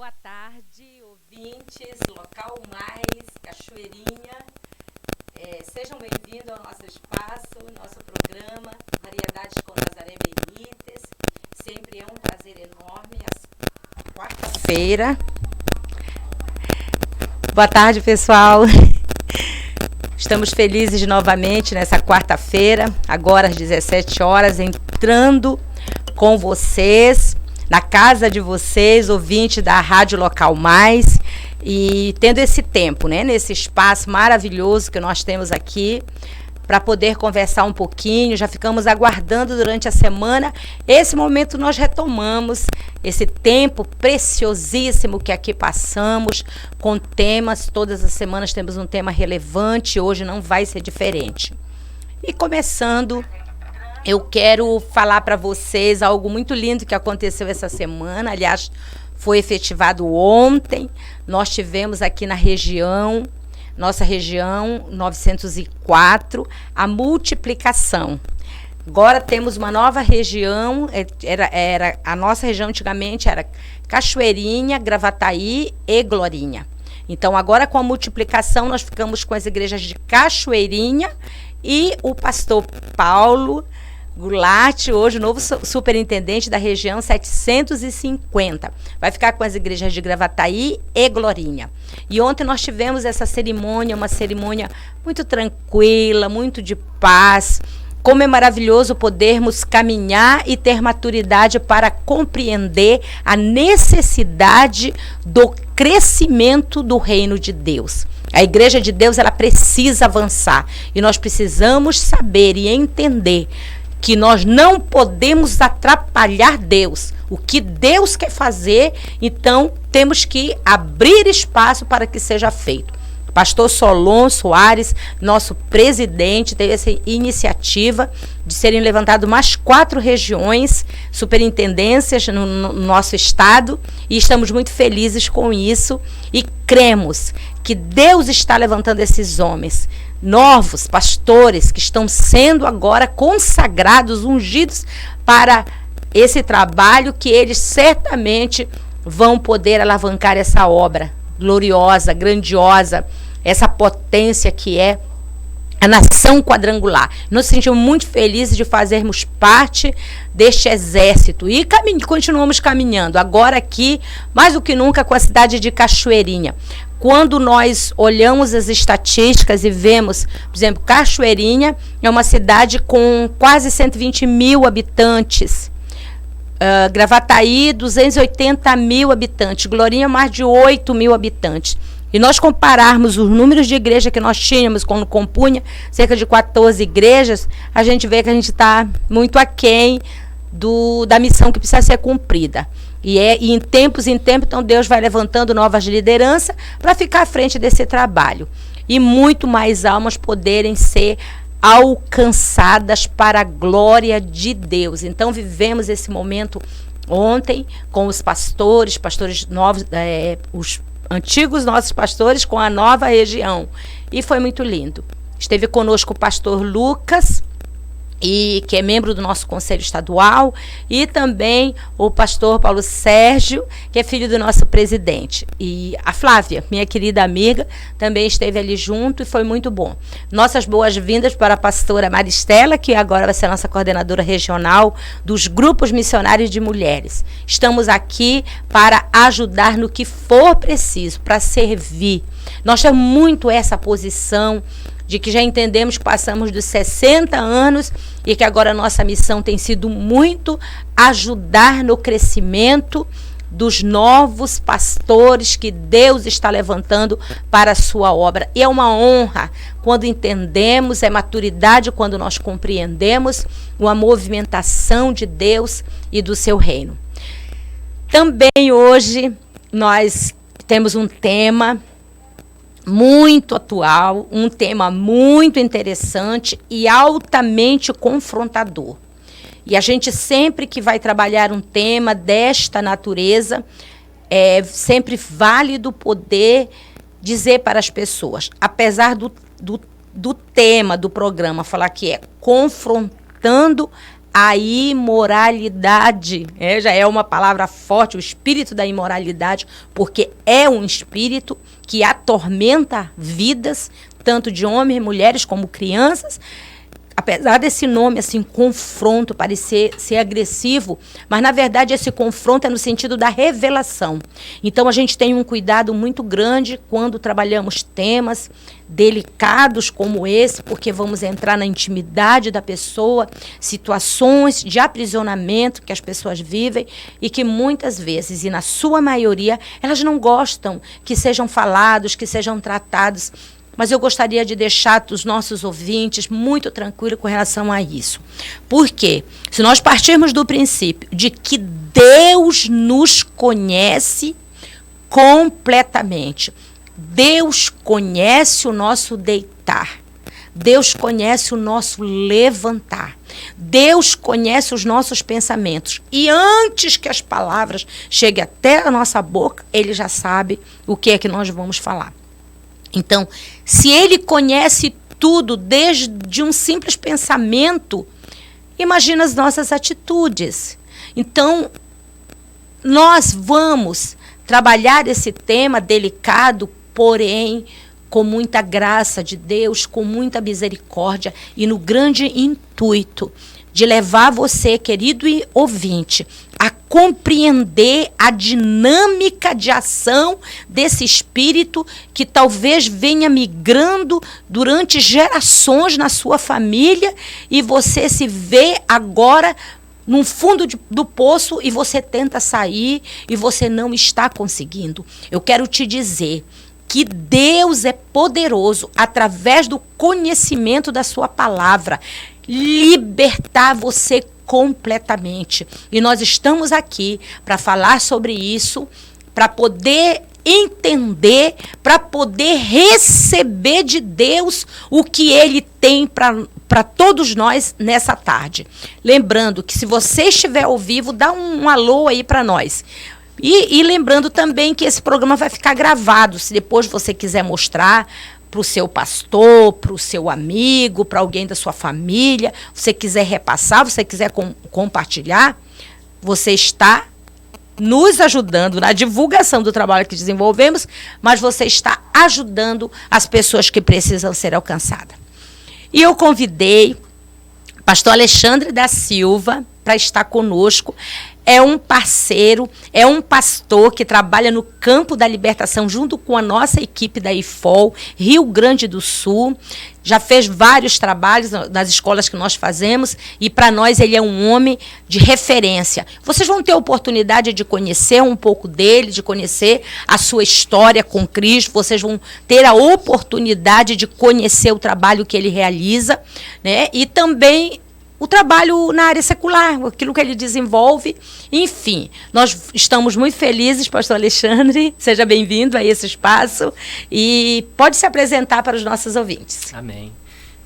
Boa tarde, ouvintes, Local Mais, Cachoeirinha. Sejam bem-vindos ao nosso espaço, nosso programa, Variedades com Nazaré Benítez. Sempre é um prazer enorme, quarta-feira. Boa tarde, pessoal. Estamos felizes novamente nessa quarta-feira, agora às 17 horas, entrando com vocês, na casa de vocês, ouvinte da Rádio Local Mais, e tendo esse tempo, né, nesse espaço maravilhoso que nós temos aqui, para poder conversar um pouquinho. Já ficamos aguardando durante a semana. Esse momento nós retomamos esse tempo preciosíssimo que aqui passamos, com temas. Todas as semanas temos um tema relevante, hoje não vai ser diferente. E começando, eu quero falar para vocês algo muito lindo que aconteceu essa semana. Aliás, foi efetivado ontem. Nós tivemos aqui na região, nossa região 904, a multiplicação. Agora temos uma nova região. A nossa região antigamente era Cachoeirinha, Gravataí e Glorinha. Então agora com a multiplicação nós ficamos com as igrejas de Cachoeirinha e o pastor Paulo Goulart, hoje o novo superintendente da região 750. Vai ficar com as igrejas de Gravataí e Glorinha. E ontem nós tivemos essa cerimônia, uma cerimônia muito tranquila, muito de paz. Como é maravilhoso podermos caminhar e ter maturidade para compreender a necessidade do crescimento do reino de Deus. A igreja de Deus, ela precisa avançar. E nós precisamos saber e entender que nós não podemos atrapalhar Deus. O que Deus quer fazer, então temos que abrir espaço para que seja feito. Pastor Solon Soares, nosso presidente, teve essa iniciativa de serem levantadas mais 4 regiões, superintendências no nosso estado, e estamos muito felizes com isso e cremos que Deus está levantando esses homens, novos pastores que estão sendo agora consagrados, ungidos para esse trabalho, que eles certamente vão poder alavancar essa obra gloriosa, grandiosa, essa potência que é a nação quadrangular. Nós nos sentimos muito felizes de fazermos parte deste exército e continuamos caminhando, agora aqui, mais do que nunca, com a cidade de Cachoeirinha. Quando nós olhamos as estatísticas e vemos, por exemplo, Cachoeirinha é uma cidade com quase 120 mil habitantes. Gravataí, 280 mil habitantes. Glorinha, mais de 8 mil habitantes. E nós compararmos os números de igreja que nós tínhamos quando compunha cerca de 14 igrejas, a gente vê que a gente está muito aquém da missão que precisa ser cumprida. E em tempos em tempos, então Deus vai levantando novas lideranças para ficar à frente desse trabalho. E muito mais almas poderem ser alcançadas para a glória de Deus. Então vivemos esse momento ontem com os pastores novos, os antigos nossos pastores com a nova região. E foi muito lindo. Esteve conosco o pastor Lucas, que é membro do nosso Conselho Estadual, e também o pastor Paulo Sérgio, que é filho do nosso presidente. E a Flávia, minha querida amiga, também esteve ali junto e foi muito bom. Nossas boas-vindas para a pastora Maristela, que agora vai ser a nossa coordenadora regional dos grupos missionários de mulheres. Estamos aqui para ajudar no que for preciso, para servir. Nós temos muito essa posição de que já entendemos que passamos dos 60 anos e que agora a nossa missão tem sido muito ajudar no crescimento dos novos pastores que Deus está levantando para a sua obra. E é uma honra quando entendemos, é maturidade quando nós compreendemos uma movimentação de Deus e do seu reino. Também hoje nós temos um tema muito atual, um tema muito interessante e altamente confrontador. E a gente sempre que vai trabalhar um tema desta natureza, é sempre válido poder dizer para as pessoas, apesar do tema do programa falar que é confrontando a imoralidade. Já é uma palavra forte, o espírito da imoralidade, porque é um espírito que atormenta vidas, tanto de homens, mulheres, como crianças. Apesar desse nome, assim, confronto, parecer ser agressivo, mas, na verdade, esse confronto é no sentido da revelação. Então, a gente tem um cuidado muito grande quando trabalhamos temas delicados como esse, porque vamos entrar na intimidade da pessoa, situações de aprisionamento que as pessoas vivem e que muitas vezes, e na sua maioria, elas não gostam que sejam falados, que sejam tratados. Mas eu gostaria de deixar os nossos ouvintes muito tranquilos com relação a isso. Por quê? Se nós partirmos do princípio de que Deus nos conhece completamente, Deus conhece o nosso deitar, Deus conhece o nosso levantar, Deus conhece os nossos pensamentos. E antes que as palavras cheguem até a nossa boca, Ele já sabe o que é que nós vamos falar. Então, se Ele conhece tudo desde um simples pensamento, imagina as nossas atitudes. Então, nós vamos trabalhar esse tema delicado, porém, com muita graça de Deus, com muita misericórdia e no grande intuito de levar você, querido ouvinte, a compreender a dinâmica de ação desse espírito que talvez venha migrando durante gerações na sua família e você se vê agora no fundo do poço e você tenta sair e você não está conseguindo. Eu quero te dizer que Deus é poderoso, através do conhecimento da sua palavra, libertar você completamente. E nós estamos aqui para falar sobre isso, para poder entender, para poder receber de Deus o que Ele tem para todos nós nessa tarde. Lembrando que se você estiver ao vivo, dá um alô aí para nós. E lembrando também que esse programa vai ficar gravado, se depois você quiser mostrar para o seu pastor, para o seu amigo, para alguém da sua família, você quiser repassar, você quiser compartilhar, você está nos ajudando na divulgação do trabalho que desenvolvemos, mas você está ajudando as pessoas que precisam ser alcançadas. E eu convidei o pastor Alexandre da Silva para estar conosco. É um parceiro, é um pastor que trabalha no campo da libertação junto com a nossa equipe da IFOL, Rio Grande do Sul. Já fez vários trabalhos nas escolas que nós fazemos e para nós ele é um homem de referência. Vocês vão ter a oportunidade de conhecer um pouco dele, de conhecer a sua história com Cristo. Vocês vão ter a oportunidade de conhecer o trabalho que ele realiza, né? E também o trabalho na área secular, aquilo que ele desenvolve. Enfim, nós estamos muito felizes, pastor Alexandre, seja bem-vindo a esse espaço e pode se apresentar para os nossos ouvintes. Amém.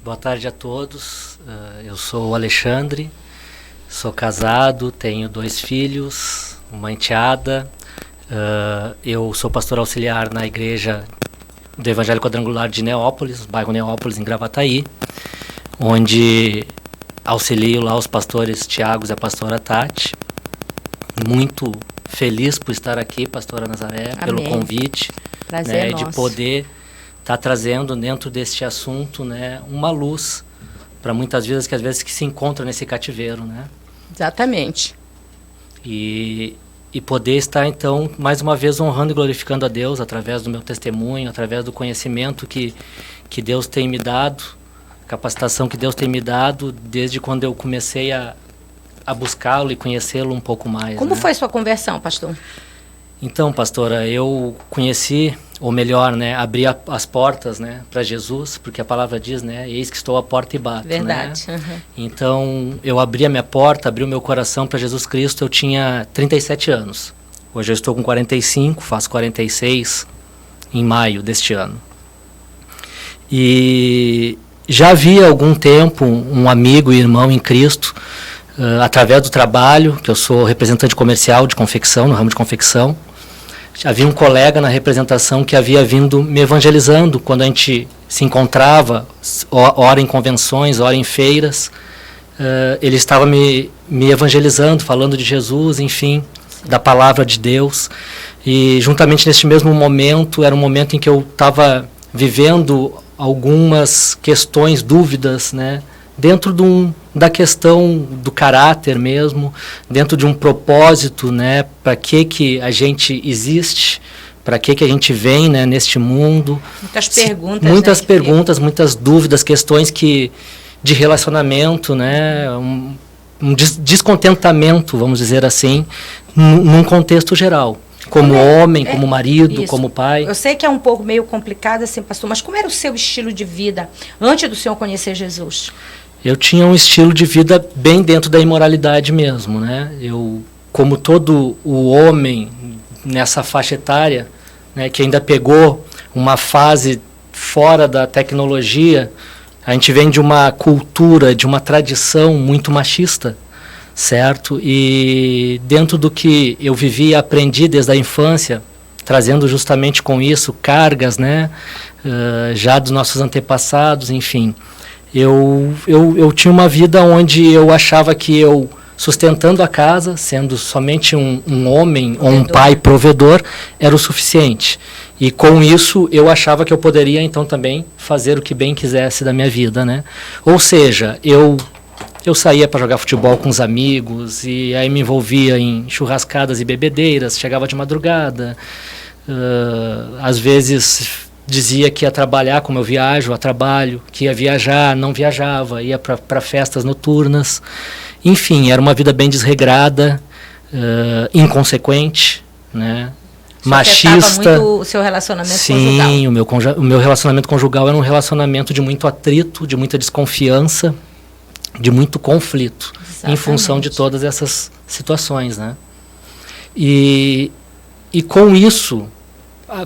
Boa tarde a todos, eu sou o Alexandre, sou casado, tenho 2 filhos, uma enteada, eu sou pastor auxiliar na igreja do Evangelho Quadrangular de Neópolis, bairro Neópolis, em Gravataí, onde auxilio lá os pastores Tiago e a pastora Tati. Muito feliz por estar aqui, pastora Nazaré, Amém. Pelo convite, prazer, né, de poder estar trazendo dentro deste assunto, né, uma luz para muitas vidas que às vezes que se encontram nesse cativeiro, né? Exatamente. E poder estar então mais uma vez honrando e glorificando a Deus através do meu testemunho, através do conhecimento que Deus tem me dado, capacitação que Deus tem me dado desde quando eu comecei a buscá-lo e conhecê-lo um pouco mais. Como foi sua conversão, pastor? Então, pastora, eu conheci, ou melhor, né, abri as portas, né, para Jesus, porque a palavra diz, né, eis que estou à porta e bato. Verdade. Né? Uhum. Então, eu abri a minha porta, abri o meu coração para Jesus Cristo, eu tinha 37 anos. Hoje eu estou com 45, faço 46 em maio deste ano. E já havia algum tempo um amigo e irmão em Cristo, através do trabalho, que eu sou representante comercial de confecção, no ramo de confecção. Havia um colega na representação que havia vindo me evangelizando quando a gente se encontrava, ora em convenções, ora em feiras, ele estava me evangelizando, falando de Jesus, enfim, da palavra de Deus. E juntamente neste mesmo momento, era um momento em que eu estava vivendo algumas questões, dúvidas, né? Dentro da questão do caráter mesmo, dentro de um propósito, né? Para que a gente existe, para que a gente vem, né, neste mundo. Muitas perguntas. Muitas perguntas, muitas dúvidas, questões de relacionamento, né? Um descontentamento, vamos dizer assim, num contexto geral. Como homem, como marido, isso, como pai. Eu sei que é um pouco meio complicado assim, pastor, mas como era o seu estilo de vida antes do senhor conhecer Jesus? Eu tinha um estilo de vida bem dentro da imoralidade mesmo, né? Eu, como todo o homem nessa faixa etária, né, que ainda pegou uma fase fora da tecnologia, a gente vem de uma cultura, de uma tradição muito machista, certo? E dentro do que eu vivi e aprendi desde a infância, trazendo justamente com isso cargas, né, já dos nossos antepassados, enfim. Eu tinha uma vida onde eu achava que eu, sustentando a casa, sendo somente um homem ou um pai provedor, era o suficiente. E com isso eu achava que eu poderia então também fazer o que bem quisesse da minha vida, né? Ou seja, eu saía para jogar futebol com os amigos e aí me envolvia em churrascadas e bebedeiras, chegava de madrugada, às vezes dizia que ia trabalhar, como eu viajo a trabalho, que ia viajar, não viajava, ia para festas noturnas. Enfim, era uma vida bem desregrada, inconsequente, né? Machista. Muito o seu relacionamento conjugal. Sim, o meu relacionamento conjugal era um relacionamento de muito atrito, de muita desconfiança, de muito conflito. Exatamente. Em função de todas essas situações, né? E com isso,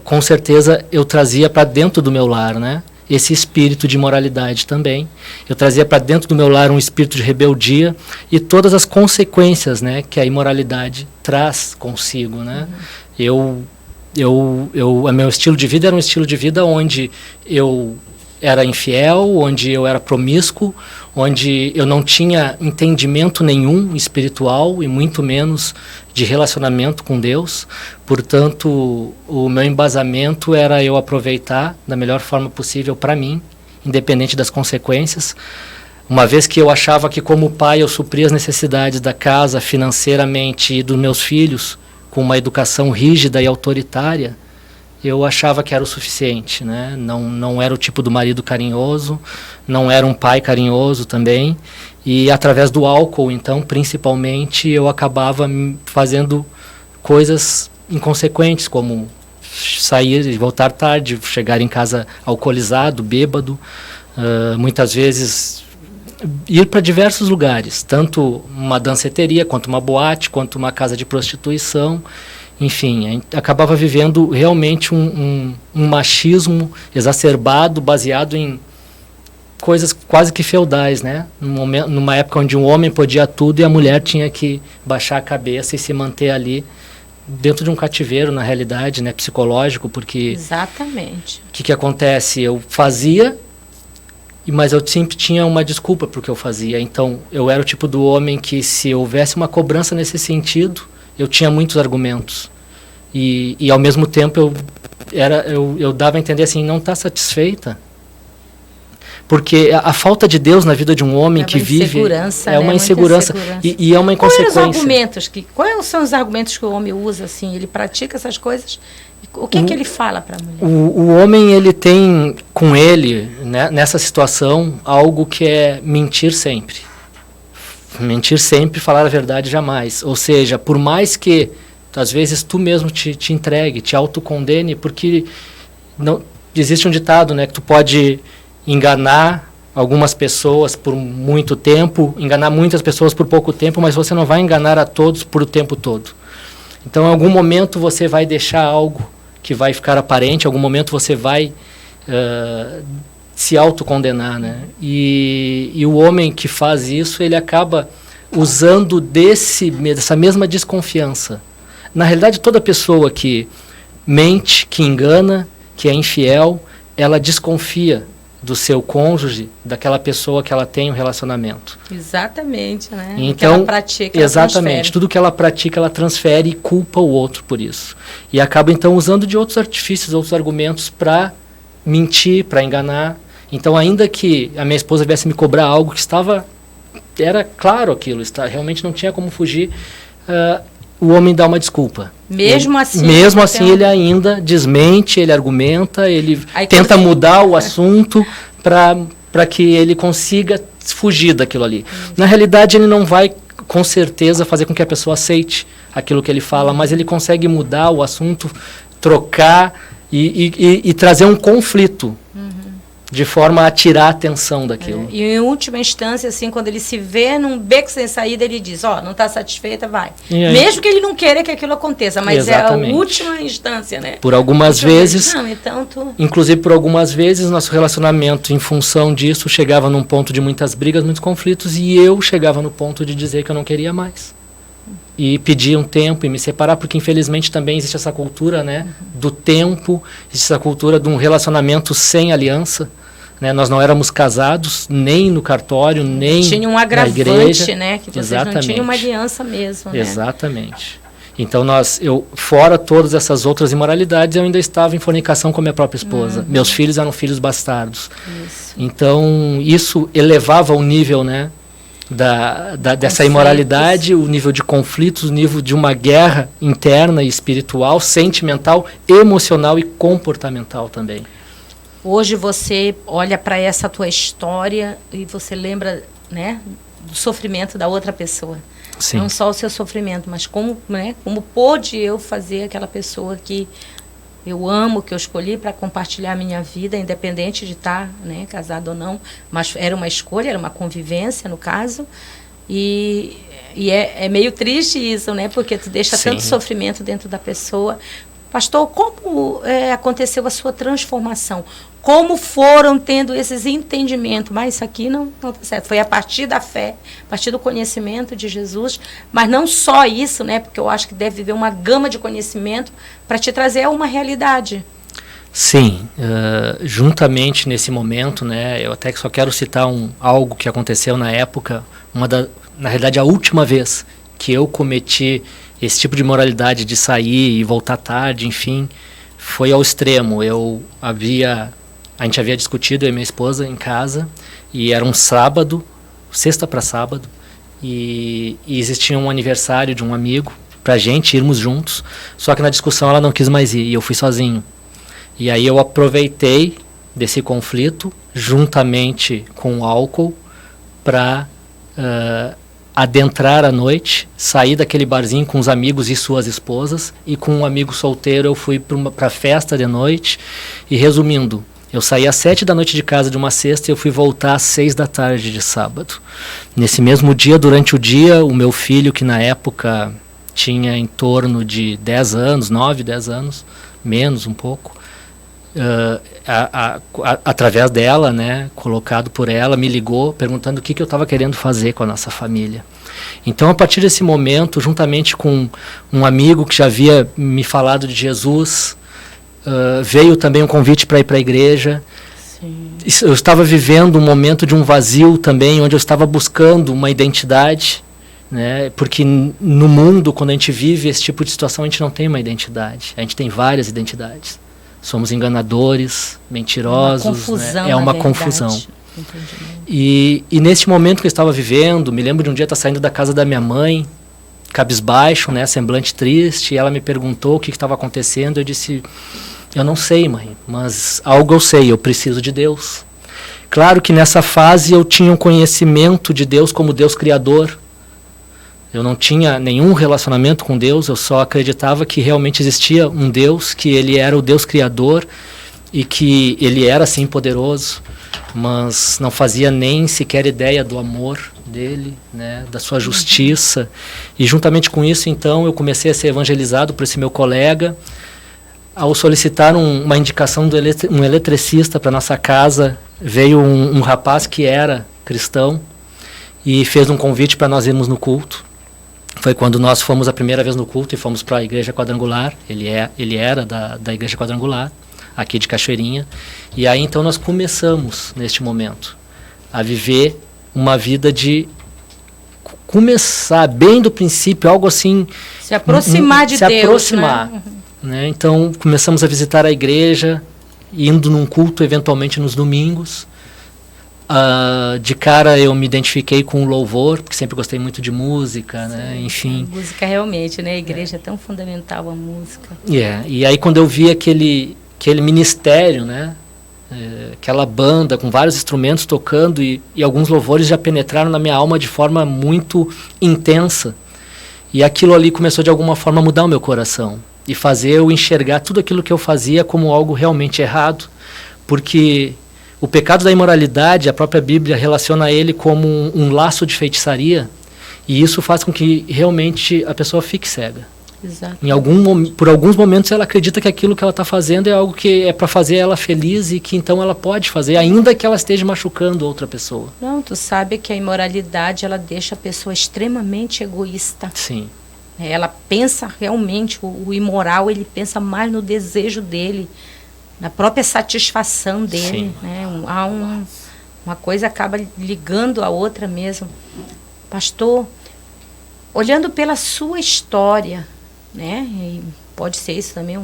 com certeza, eu trazia para dentro do meu lar, né, esse espírito de imoralidade também. Eu trazia para dentro do meu lar um espírito de rebeldia e todas as consequências, né, que a imoralidade traz consigo, né? Meu estilo de vida era um estilo de vida onde eu era infiel, onde eu era promíscuo, onde eu não tinha entendimento nenhum espiritual e muito menos de relacionamento com Deus. Portanto, o meu embasamento era eu aproveitar da melhor forma possível para mim, independente das consequências. Uma vez que eu achava que como pai eu supria as necessidades da casa financeiramente e dos meus filhos com uma educação rígida e autoritária, eu achava que era o suficiente, né? Não era o tipo do marido carinhoso, não era um pai carinhoso também. E através do álcool, então, principalmente, eu acabava fazendo coisas inconsequentes, como sair e voltar tarde, chegar em casa alcoolizado, bêbado, muitas vezes ir para diversos lugares, tanto uma danceteria, quanto uma boate, quanto uma casa de prostituição. Enfim, a gente acabava vivendo realmente um machismo exacerbado, baseado em coisas quase que feudais, né? Numa época onde um homem podia tudo e a mulher tinha que baixar a cabeça e se manter ali dentro de um cativeiro, na realidade, né, psicológico, porque... Exatamente. O que acontece? Eu fazia, mas eu sempre tinha uma desculpa para o que eu fazia. Então, eu era o tipo do homem que, se houvesse uma cobrança nesse sentido, eu tinha muitos argumentos. E ao mesmo tempo, eu dava a entender assim, não está satisfeita. Porque a falta de Deus na vida de um homem que vive é uma insegurança. E é uma inconsequência. Quais são os argumentos que o homem usa? Assim, ele pratica essas coisas? O que ele fala para a mulher? O homem, ele tem com ele, né, nessa situação, algo que é mentir sempre. Mentir sempre, falar a verdade jamais. Ou seja, por mais que, às vezes, tu mesmo te entregue, te autocondene, porque não, existe um ditado, né, que tu pode enganar algumas pessoas por muito tempo, enganar muitas pessoas por pouco tempo, mas você não vai enganar a todos por o tempo todo. Então, em algum momento, você vai deixar algo que vai ficar aparente, em algum momento você vai se autocondenar, né? E o homem que faz isso, ele acaba usando dessa mesma desconfiança. Na realidade, toda pessoa que mente, que engana, que é infiel, ela desconfia do seu cônjuge, daquela pessoa que ela tem um relacionamento. Exatamente, né? Então, o que ela pratica, exatamente, ela tudo que ela pratica, ela transfere e culpa o outro por isso. E acaba então usando de outros artifícios, outros argumentos para mentir, para enganar. Então, ainda que a minha esposa viesse me cobrar algo que era claro aquilo, realmente não tinha como fugir, o homem dá uma desculpa. Mesmo assim, ele ainda desmente, ele argumenta, ele tenta mudar o assunto para que ele consiga fugir daquilo ali. Na realidade, ele não vai, com certeza, fazer com que a pessoa aceite aquilo que ele fala, mas ele consegue mudar o assunto, trocar e trazer um conflito. De forma a tirar a atenção daquilo. E em última instância, assim, quando ele se vê num beco sem saída, ele diz, não está satisfeita, vai. Mesmo que ele não queira que aquilo aconteça, mas exatamente. É a última instância, né? Por algumas vezes, inclusive por algumas vezes, nosso relacionamento, em função disso, chegava num ponto de muitas brigas, muitos conflitos, e eu chegava no ponto de dizer que eu não queria mais. E pedir um tempo e me separar, porque infelizmente também existe essa cultura, né, do tempo, existe essa cultura de um relacionamento sem aliança, né? Nós não éramos casados, nem no cartório, nem tinha um agravante, na igreja, né, que vocês não tinham uma aliança mesmo, né? Exatamente. Então fora todas essas outras imoralidades, eu ainda estava em fornicação com a minha própria esposa. Meus filhos eram filhos bastardos. Isso. Então isso elevava o nível, né, dessa imoralidade, o nível de conflitos, o nível de uma guerra interna e espiritual, sentimental, emocional e comportamental também. Hoje você olha para essa tua história e você lembra, né, do sofrimento da outra pessoa. Sim. Não só o seu sofrimento, mas como pôde eu fazer aquela pessoa que eu amo, que eu escolhi para compartilhar a minha vida, independente de estar, né, casado ou não, mas era uma escolha, era uma convivência, no caso, e é meio triste isso, né, porque tu deixa Sim. tanto sofrimento dentro da pessoa. Pastor, como aconteceu a sua transformação? Como foram tendo esses entendimentos? Mas isso aqui não está certo. Foi a partir da fé, a partir do conhecimento de Jesus. Mas não só isso, né? Porque eu acho que deve haver uma gama de conhecimento para te trazer uma realidade. Sim. Juntamente nesse momento, né? Eu até só quero citar algo que aconteceu na época. Na realidade, a última vez que eu cometi esse tipo de moralidade de sair e voltar tarde, enfim, foi ao extremo. A gente havia discutido, eu e minha esposa, em casa, e era um sábado, sexta para sábado, e existia um aniversário de um amigo, pra gente irmos juntos, só que na discussão ela não quis mais ir, e eu fui sozinho. E aí eu aproveitei desse conflito, juntamente com o álcool, para adentrar a noite, sair daquele barzinho com os amigos e suas esposas, e com um amigo solteiro eu fui para a festa de noite, e resumindo, eu saí às 7 da noite de casa de uma sexta e eu fui voltar às 6 da tarde de sábado. Nesse mesmo dia, durante o dia, o meu filho, que na época tinha em torno de 10 anos, 9, 10 anos, menos um pouco, através dela, né, colocado por ela, me ligou perguntando o que eu estava querendo fazer com a nossa família. Então, a partir desse momento, juntamente com um amigo que já havia me falado de Jesus, veio também um convite para ir para a igreja. Sim. Eu estava vivendo um momento de um vazio também, onde eu estava buscando uma identidade, né? Porque no mundo, quando a gente vive esse tipo de situação, a gente não tem uma identidade, a gente tem várias identidades. Somos enganadores, mentirosos, uma confusão, né? É uma confusão. E neste momento que eu estava vivendo, me lembro de um dia estar saindo da casa da minha mãe, cabisbaixo, né, semblante triste, e ela me perguntou o que estava acontecendo. Eu disse, eu não sei, mãe, mas algo eu sei, eu preciso de Deus. Claro que nessa fase eu tinha um conhecimento de Deus como Deus Criador. Eu não tinha nenhum relacionamento com Deus, eu só acreditava que realmente existia um Deus, que Ele era o Deus Criador e que Ele era, sim, poderoso, mas não fazia nem sequer ideia do amor dele, né, da sua justiça. E juntamente com isso, então, eu comecei a ser evangelizado por esse meu colega. Ao solicitar uma indicação de um eletricista para nossa casa, veio um rapaz que era cristão e fez um convite para nós irmos no culto. Foi quando nós fomos a primeira vez no culto e fomos para a Igreja Quadrangular. Ele era da Igreja Quadrangular. aqui de Cachoeirinha. E aí então nós começamos, neste momento, a viver uma vida de começar bem do princípio, algo assim... Se aproximar de Deus, aproximar, né? Então começamos a visitar a igreja, indo num culto eventualmente nos domingos. De cara eu me identifiquei com o louvor, porque sempre gostei muito de música, né? Enfim. A música realmente, né? A igreja é tão fundamental, a música. E aí quando eu vi aquele ministério, né? Aquela banda com vários instrumentos tocando e alguns louvores já penetraram na minha alma de forma muito intensa. E aquilo ali começou de alguma forma a mudar o meu coração e fazer eu enxergar tudo aquilo que eu fazia como algo realmente errado, porque o pecado da imoralidade, a própria Bíblia relaciona ele como um laço de feitiçaria, e isso faz com que realmente a pessoa fique cega. Exato. Por alguns momentos ela acredita que aquilo que ela está fazendo é algo que é para fazer ela feliz e que então ela pode fazer, ainda que ela esteja machucando outra pessoa. Não, tu sabe que a imoralidade ela deixa a pessoa extremamente egoísta. Sim. Ela pensa realmente, o imoral, ele pensa mais no desejo dele, na própria satisfação dele, né? Uma coisa acaba ligando a outra mesmo. Pastor, olhando pela sua história, né? E pode ser isso também,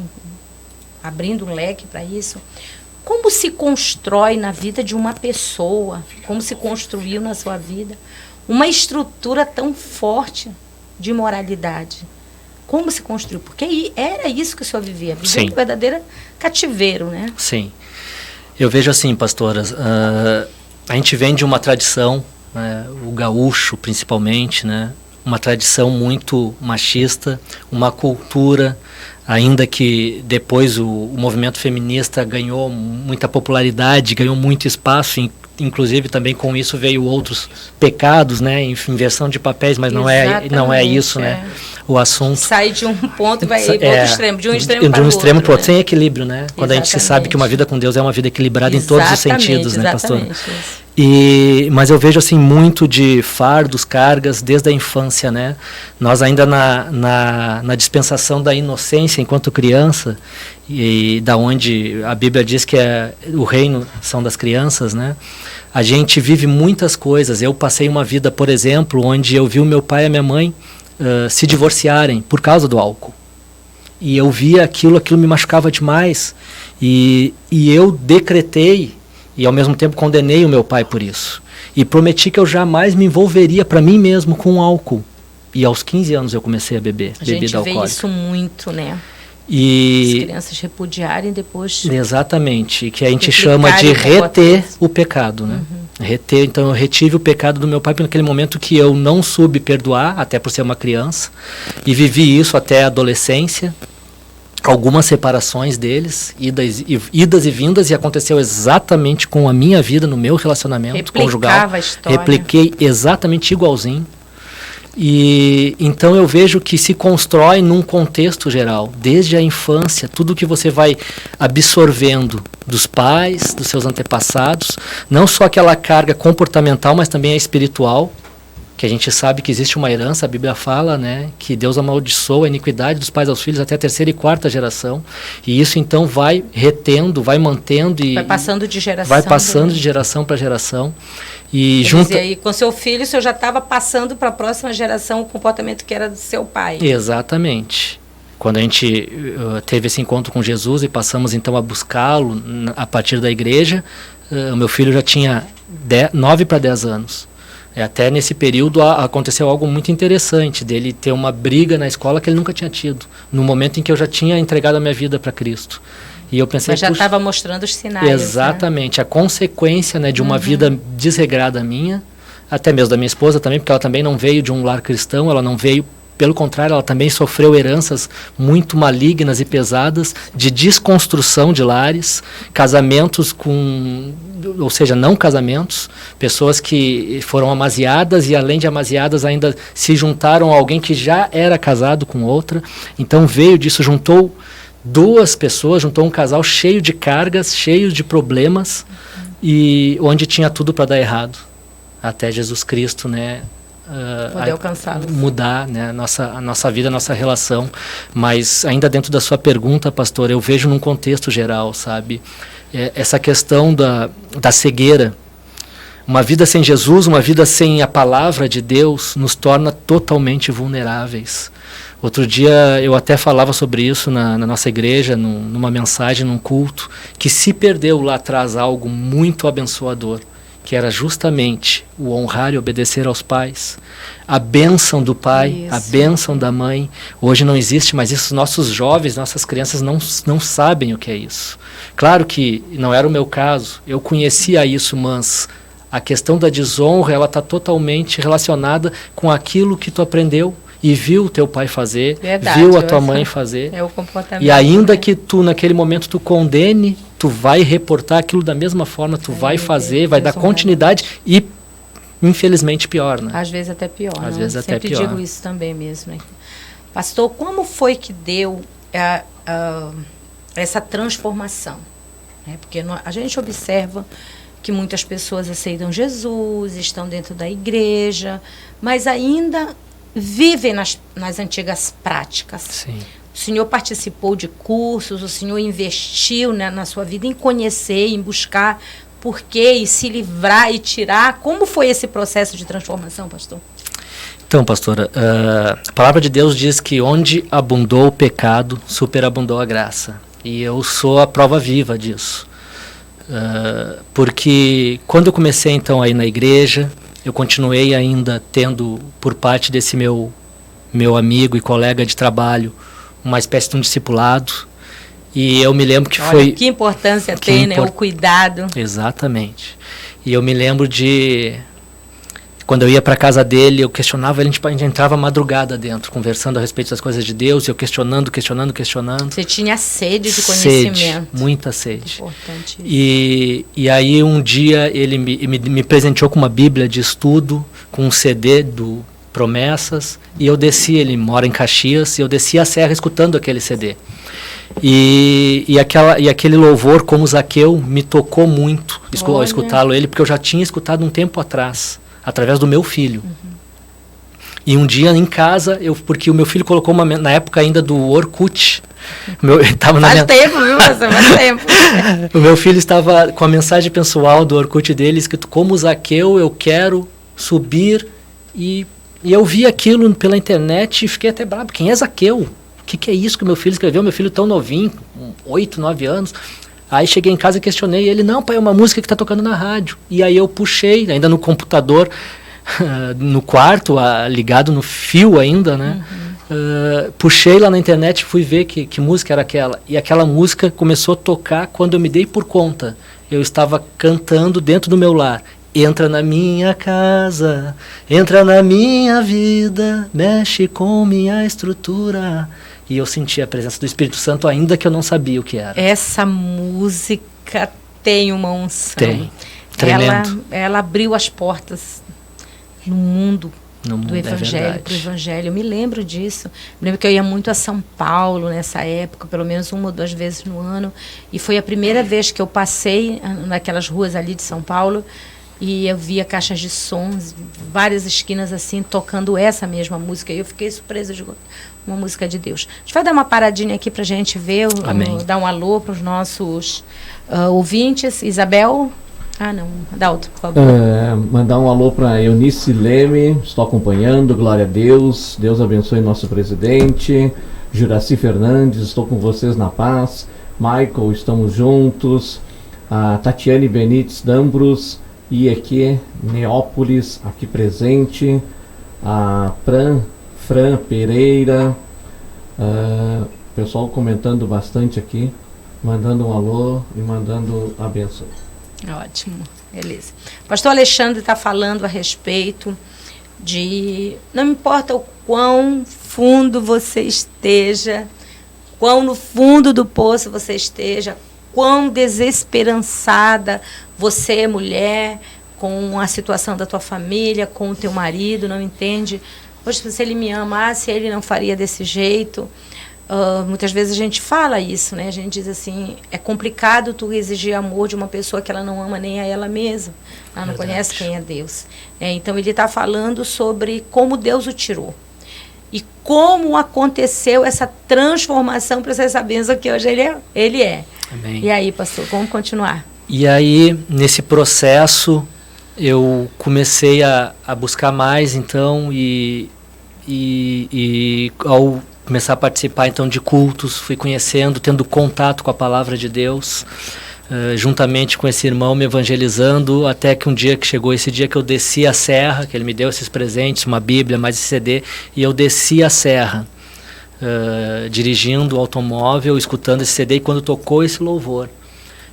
abrindo um leque para isso. Como se constrói na vida de uma pessoa, como se construiu na sua vida, uma estrutura tão forte de moralidade? Como se construiu? Porque era isso que o senhor vivia, um verdadeiro cativeiro, né? Sim. Eu vejo assim, pastoras, a gente vem de uma tradição, né, o gaúcho principalmente, né, uma tradição muito machista, uma cultura, ainda que depois o movimento feminista ganhou muita popularidade, ganhou muito espaço, inclusive também com isso veio outros pecados, né, inversão de papéis, mas não é isso, né, o assunto. Sai de um ponto e vai para outro extremo, de um extremo para o outro. Para outro, sem equilíbrio, né, quando a gente se sabe que uma vida com Deus é uma vida equilibrada em todos os sentidos, né, pastor? Mas eu vejo assim muito de fardos, cargas desde a infância, né? Nós ainda na dispensação da inocência enquanto criança, e da onde a Bíblia diz que o reino são das crianças, né? A gente vive muitas coisas. Eu passei uma vida, por exemplo, onde eu vi o meu pai e a minha mãe se divorciarem por causa do álcool. E eu via aquilo me machucava demais. E eu decretei e ao mesmo tempo condenei o meu pai por isso. E prometi que eu jamais me envolveria para mim mesmo com álcool. E aos 15 anos eu comecei a beber bebida alcoólica. A gente vê isso muito, né? E as crianças repudiarem depois... Exatamente, que a gente chama de reter o pecado, né? Reter, então eu retive o pecado do meu pai naquele momento que eu não soube perdoar, até por ser uma criança, e vivi isso até a adolescência. Algumas separações deles, idas e vindas, e aconteceu exatamente com a minha vida, no meu relacionamento conjugal. A história. Repliquei exatamente igualzinho. E então eu vejo que se constrói num contexto geral, desde a infância, tudo que você vai absorvendo dos pais, dos seus antepassados, não só aquela carga comportamental, mas também a espiritual, que a gente sabe que existe uma herança, a Bíblia fala, né, que Deus amaldiçoa a iniquidade dos pais aos filhos até a 3ª e 4ª geração, e isso então vai retendo, vai mantendo e... Vai passando de geração. Vai passando de geração para geração. E dizer, aí, com seu filho, o senhor já estava passando para a próxima geração o comportamento que era do seu pai. Exatamente. Quando a gente teve esse encontro com Jesus e passamos então a buscá-lo a partir da igreja, o meu filho já tinha 9 para 10 anos. Até nesse período aconteceu algo muito interessante, dele ter uma briga na escola que ele nunca tinha tido, no momento em que eu já tinha entregado a minha vida para Cristo. E eu pensei, mas já estava mostrando os sinais. Exatamente, né? A consequência, né, de uma vida desregrada minha, até mesmo da minha esposa também, porque ela também não veio de um lar cristão, ela não veio, pelo contrário, ela também sofreu heranças muito malignas e pesadas de desconstrução de lares, casamentos ou seja, não casamentos, pessoas que foram amaziadas e além de amaziadas ainda se juntaram a alguém que já era casado com outra. Então veio disso, juntou duas pessoas, juntou um casal cheio de cargas, cheio de problemas, e onde tinha tudo para dar errado. Até Jesus Cristo, né, poder alcançá-los, mudar, né, a nossa vida, a nossa relação. Mas ainda dentro da sua pergunta, pastor, eu vejo num contexto geral, sabe? Essa questão da cegueira. Uma vida sem Jesus, uma vida sem a palavra de Deus, nos torna totalmente vulneráveis. Outro dia eu até falava sobre isso na nossa igreja, numa mensagem, num culto, que se perdeu lá atrás algo muito abençoador, que era justamente o honrar e obedecer aos pais, a bênção do pai, a bênção da mãe. Hoje não existe mais isso, nossos jovens, nossas crianças não sabem o que é isso. Claro que não era o meu caso, eu conhecia isso, mas a questão da desonra, ela está totalmente relacionada com aquilo que tu aprendeu e viu o teu pai fazer, verdade, viu a tua mãe fazer. É o comportamento. E ainda que tu, naquele momento, tu condene, tu vai reportar aquilo da mesma forma, tu vai fazer, vai dar continuidade e, infelizmente, pior, né? Às vezes até pior. Às vezes até pior. Sempre digo isso também mesmo. Né? Pastor, como foi que deu essa transformação? Porque a gente observa que muitas pessoas aceitam Jesus, estão dentro da igreja, mas ainda vivem nas antigas práticas. Sim. O senhor participou de cursos, o senhor investiu, né, na sua vida em conhecer, em buscar porquê e se livrar e tirar. Como foi esse processo de transformação, pastor? Então, pastora, a palavra de Deus diz que onde abundou o pecado, superabundou a graça. E eu sou a prova viva disso. Porque quando eu comecei então a ir na igreja, eu continuei ainda tendo por parte desse meu amigo e colega de trabalho uma espécie de um discipulado, e eu me lembro que foi... Que importância tem, né? O cuidado. Exatamente. E eu me lembro de... Quando eu ia para a casa dele, eu questionava ele, a gente entrava madrugada dentro, conversando a respeito das coisas de Deus, eu questionando. Você tinha sede de conhecimento. Sede, muita sede. Importante. E aí um dia ele me presenteou com uma Bíblia de estudo, com um CD do Promessas, e eu desci, ele mora em Caxias, e eu desci a serra escutando aquele CD. E aquele louvor, como Zaqueu, me tocou muito escutá-lo ele, porque eu já tinha escutado um tempo atrás, através do meu filho. E um dia em casa, porque o meu filho colocou na época ainda do Orkut. Faz tempo, viu? Faz tempo. O meu filho estava com a mensagem pessoal do Orkut dele, escrito: como Zaqueu, eu quero subir. E eu vi aquilo pela internet e fiquei até bravo. Quem é Zaqueu? O que é isso que meu filho escreveu? Meu filho tão novinho, com 8, 9 anos. Aí cheguei em casa e questionei ele. Não, pai, é uma música que está tocando na rádio. E aí eu puxei, ainda no computador, no quarto, ligado no fio ainda, né? Puxei lá na internet e fui ver que música era aquela. E aquela música começou a tocar quando eu me dei por conta. Eu estava cantando dentro do meu lar. Entra na minha casa, entra na minha vida, mexe com minha estrutura. E eu senti a presença do Espírito Santo, ainda que eu não sabia o que era. Essa música tem uma unção. Tem. Tremendo. Ela abriu as portas no mundo do Evangelho, para o Evangelho. Eu me lembro disso. Me lembro que eu ia muito a São Paulo nessa época, pelo menos 1 ou 2 vezes no ano. E foi a primeira vez que eu passei naquelas ruas ali de São Paulo. E eu via caixas de sons, várias esquinas assim, tocando essa mesma música. E eu fiquei surpresa de uma música de Deus. A gente vai dar uma paradinha aqui para a gente ver, dar um alô para os nossos ouvintes. Isabel? Não, Adalto, por favor. Mandar um alô para Eunice Leme, estou acompanhando, glória a Deus. Deus abençoe nosso presidente. Juraci Fernandes, estou com vocês na paz. Michael, estamos juntos. A Tatiane Benites Dambros, e aqui Neópolis, aqui presente, a Fran Pereira, pessoal comentando bastante aqui, mandando um alô e mandando a bênção. Ótimo, beleza. Pastor Alexandre está falando a respeito de, não importa o quão fundo você esteja, quão no fundo do poço você esteja, quão desesperançada você é, mulher, com a situação da tua família, com o teu marido, não entende. Poxa, se ele me amasse, ele não faria desse jeito. muitas vezes a gente fala isso, né? A gente diz assim, é complicado tu exigir amor de uma pessoa que ela não ama nem a ela mesma. Ela não conhece quem é Deus. Então ele está falando sobre como Deus o tirou. E como aconteceu essa transformação para essa bênção que hoje ele é. Amém. E aí, pastor, vamos continuar. E aí, nesse processo, eu comecei a buscar mais, então, e ao começar a participar, então, de cultos, fui conhecendo, tendo contato com a palavra de Deus, juntamente com esse irmão me evangelizando, até que um dia que chegou esse dia que eu desci a serra, que ele me deu esses presentes, uma Bíblia, mais esse CD, e eu desci a serra, dirigindo o automóvel, escutando esse CD, e quando tocou esse louvor,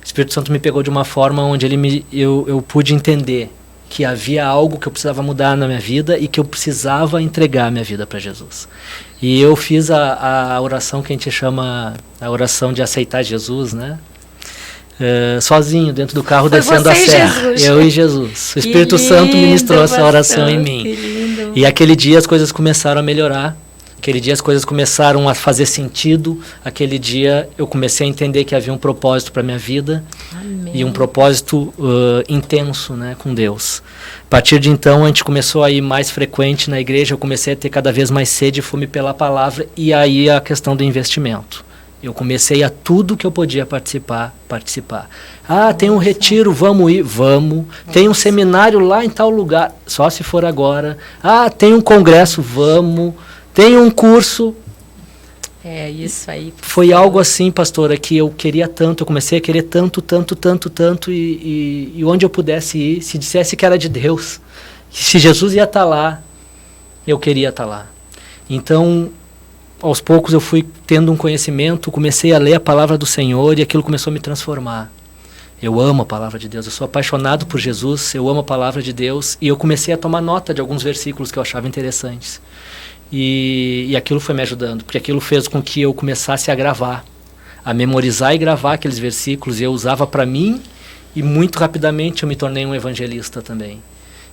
o Espírito Santo me pegou de uma forma onde eu pude entender que havia algo que eu precisava mudar na minha vida e que eu precisava entregar a minha vida para Jesus. E eu fiz a oração que a gente chama a oração de aceitar Jesus, né? Sozinho, dentro do carro, descendo a serra. Jesus. Eu e Jesus. O Espírito Santo ministrou essa oração em mim. E aquele dia as coisas começaram a melhorar. Aquele dia as coisas começaram a fazer sentido. Aquele dia eu comecei a entender que havia um propósito para a minha vida. Amém. E um propósito intenso, né, com Deus. A partir de então a gente começou a ir mais frequente na igreja. Eu comecei a ter cada vez mais sede e fome pela palavra. E aí a questão do investimento. Eu comecei a tudo que eu podia participar. Tem um retiro, vamos ir? Vamos. Tem um seminário lá em tal lugar, só se for agora. Tem um congresso, vamos. Tem um curso. Isso aí. Foi algo assim, pastora, que eu queria tanto, eu comecei a querer tanto, e onde eu pudesse ir, se dissesse que era de Deus, que se Jesus ia estar lá, eu queria estar lá. Então, aos poucos eu fui tendo um conhecimento, comecei a ler a palavra do Senhor e aquilo começou a me transformar. Eu amo a palavra de Deus, eu sou apaixonado por Jesus, eu amo a palavra de Deus e eu comecei a tomar nota de alguns versículos que eu achava interessantes. E aquilo foi me ajudando, porque aquilo fez com que eu começasse a gravar, a memorizar e gravar aqueles versículos, e eu usava para mim, e muito rapidamente eu me tornei um evangelista também.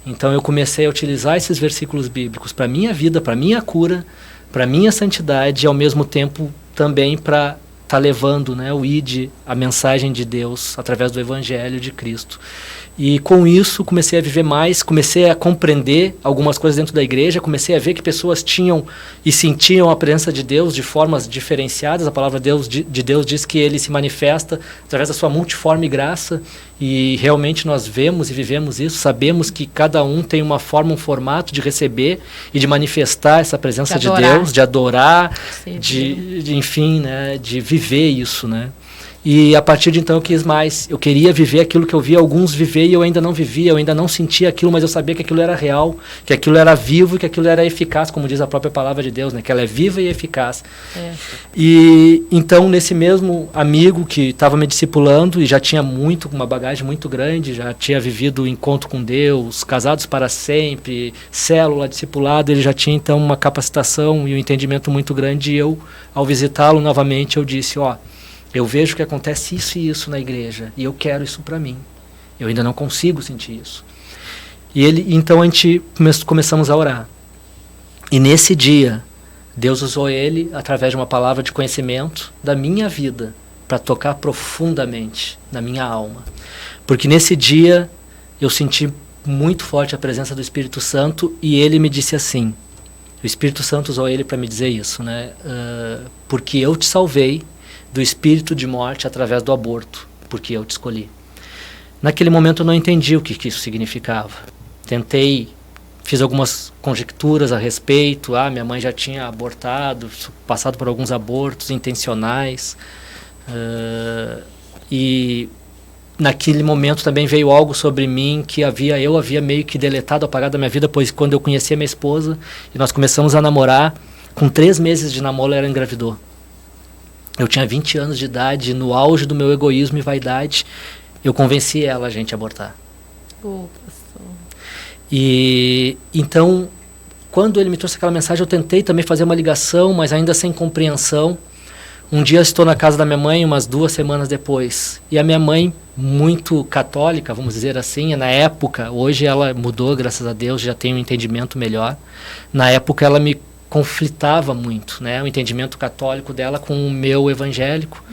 Então eu comecei a utilizar esses versículos bíblicos para a minha vida, para a minha cura, para a minha santidade, e ao mesmo tempo também para estar levando, né, o ID, a mensagem de Deus, através do Evangelho de Cristo. E com isso comecei a viver mais, comecei a compreender algumas coisas dentro da igreja, comecei a ver que pessoas tinham e sentiam a presença de Deus de formas diferenciadas. A palavra de Deus diz que ele se manifesta através da sua multiforme graça, e realmente nós vemos e vivemos isso, sabemos que cada um tem uma forma, um formato de receber e de manifestar essa presença de Deus, de adorar, enfim, né, de viver isso, né? E a partir de então eu quis mais, eu queria viver aquilo que eu via alguns viver e eu ainda não vivia, eu ainda não sentia aquilo, mas eu sabia que aquilo era real, que aquilo era vivo e que aquilo era eficaz, como diz a própria palavra de Deus, né? Que ela é viva e eficaz. E então nesse mesmo amigo que estava me discipulando e já tinha uma bagagem muito grande, já tinha vivido o encontro com Deus, casados para sempre, célula, discipulado, ele já tinha então uma capacitação e um entendimento muito grande, e eu, ao visitá-lo novamente, eu disse, eu vejo que acontece isso e isso na igreja, e eu quero isso para mim. Eu ainda não consigo sentir isso. E então a gente começamos a orar. E nesse dia, Deus usou ele, através de uma palavra de conhecimento da minha vida, para tocar profundamente na minha alma. Porque nesse dia, eu senti muito forte a presença do Espírito Santo, e ele me disse assim, o Espírito Santo usou ele para me dizer isso, né? Porque eu te salvei do espírito de morte através do aborto, porque eu te escolhi. Naquele momento eu não entendi o que isso significava. Fiz algumas conjecturas a respeito. Minha mãe já tinha abortado, passado por alguns abortos intencionais. E naquele momento também veio algo sobre mim que eu havia meio que deletado, apagado da minha vida, pois quando eu conheci a minha esposa e nós começamos a namorar, com 3 meses de namoro ela engravidou. Eu tinha 20 anos de idade, no auge do meu egoísmo e vaidade, eu convenci ela a gente abortar. E então, quando ele me trouxe aquela mensagem, eu tentei também fazer uma ligação, mas ainda sem compreensão. Um dia eu estou na casa da minha mãe, umas 2 semanas depois, e a minha mãe, muito católica, vamos dizer assim, na época, hoje ela mudou, graças a Deus, já tem um entendimento melhor. Na época ela me conflitava muito, né? O entendimento católico dela com o meu evangélico.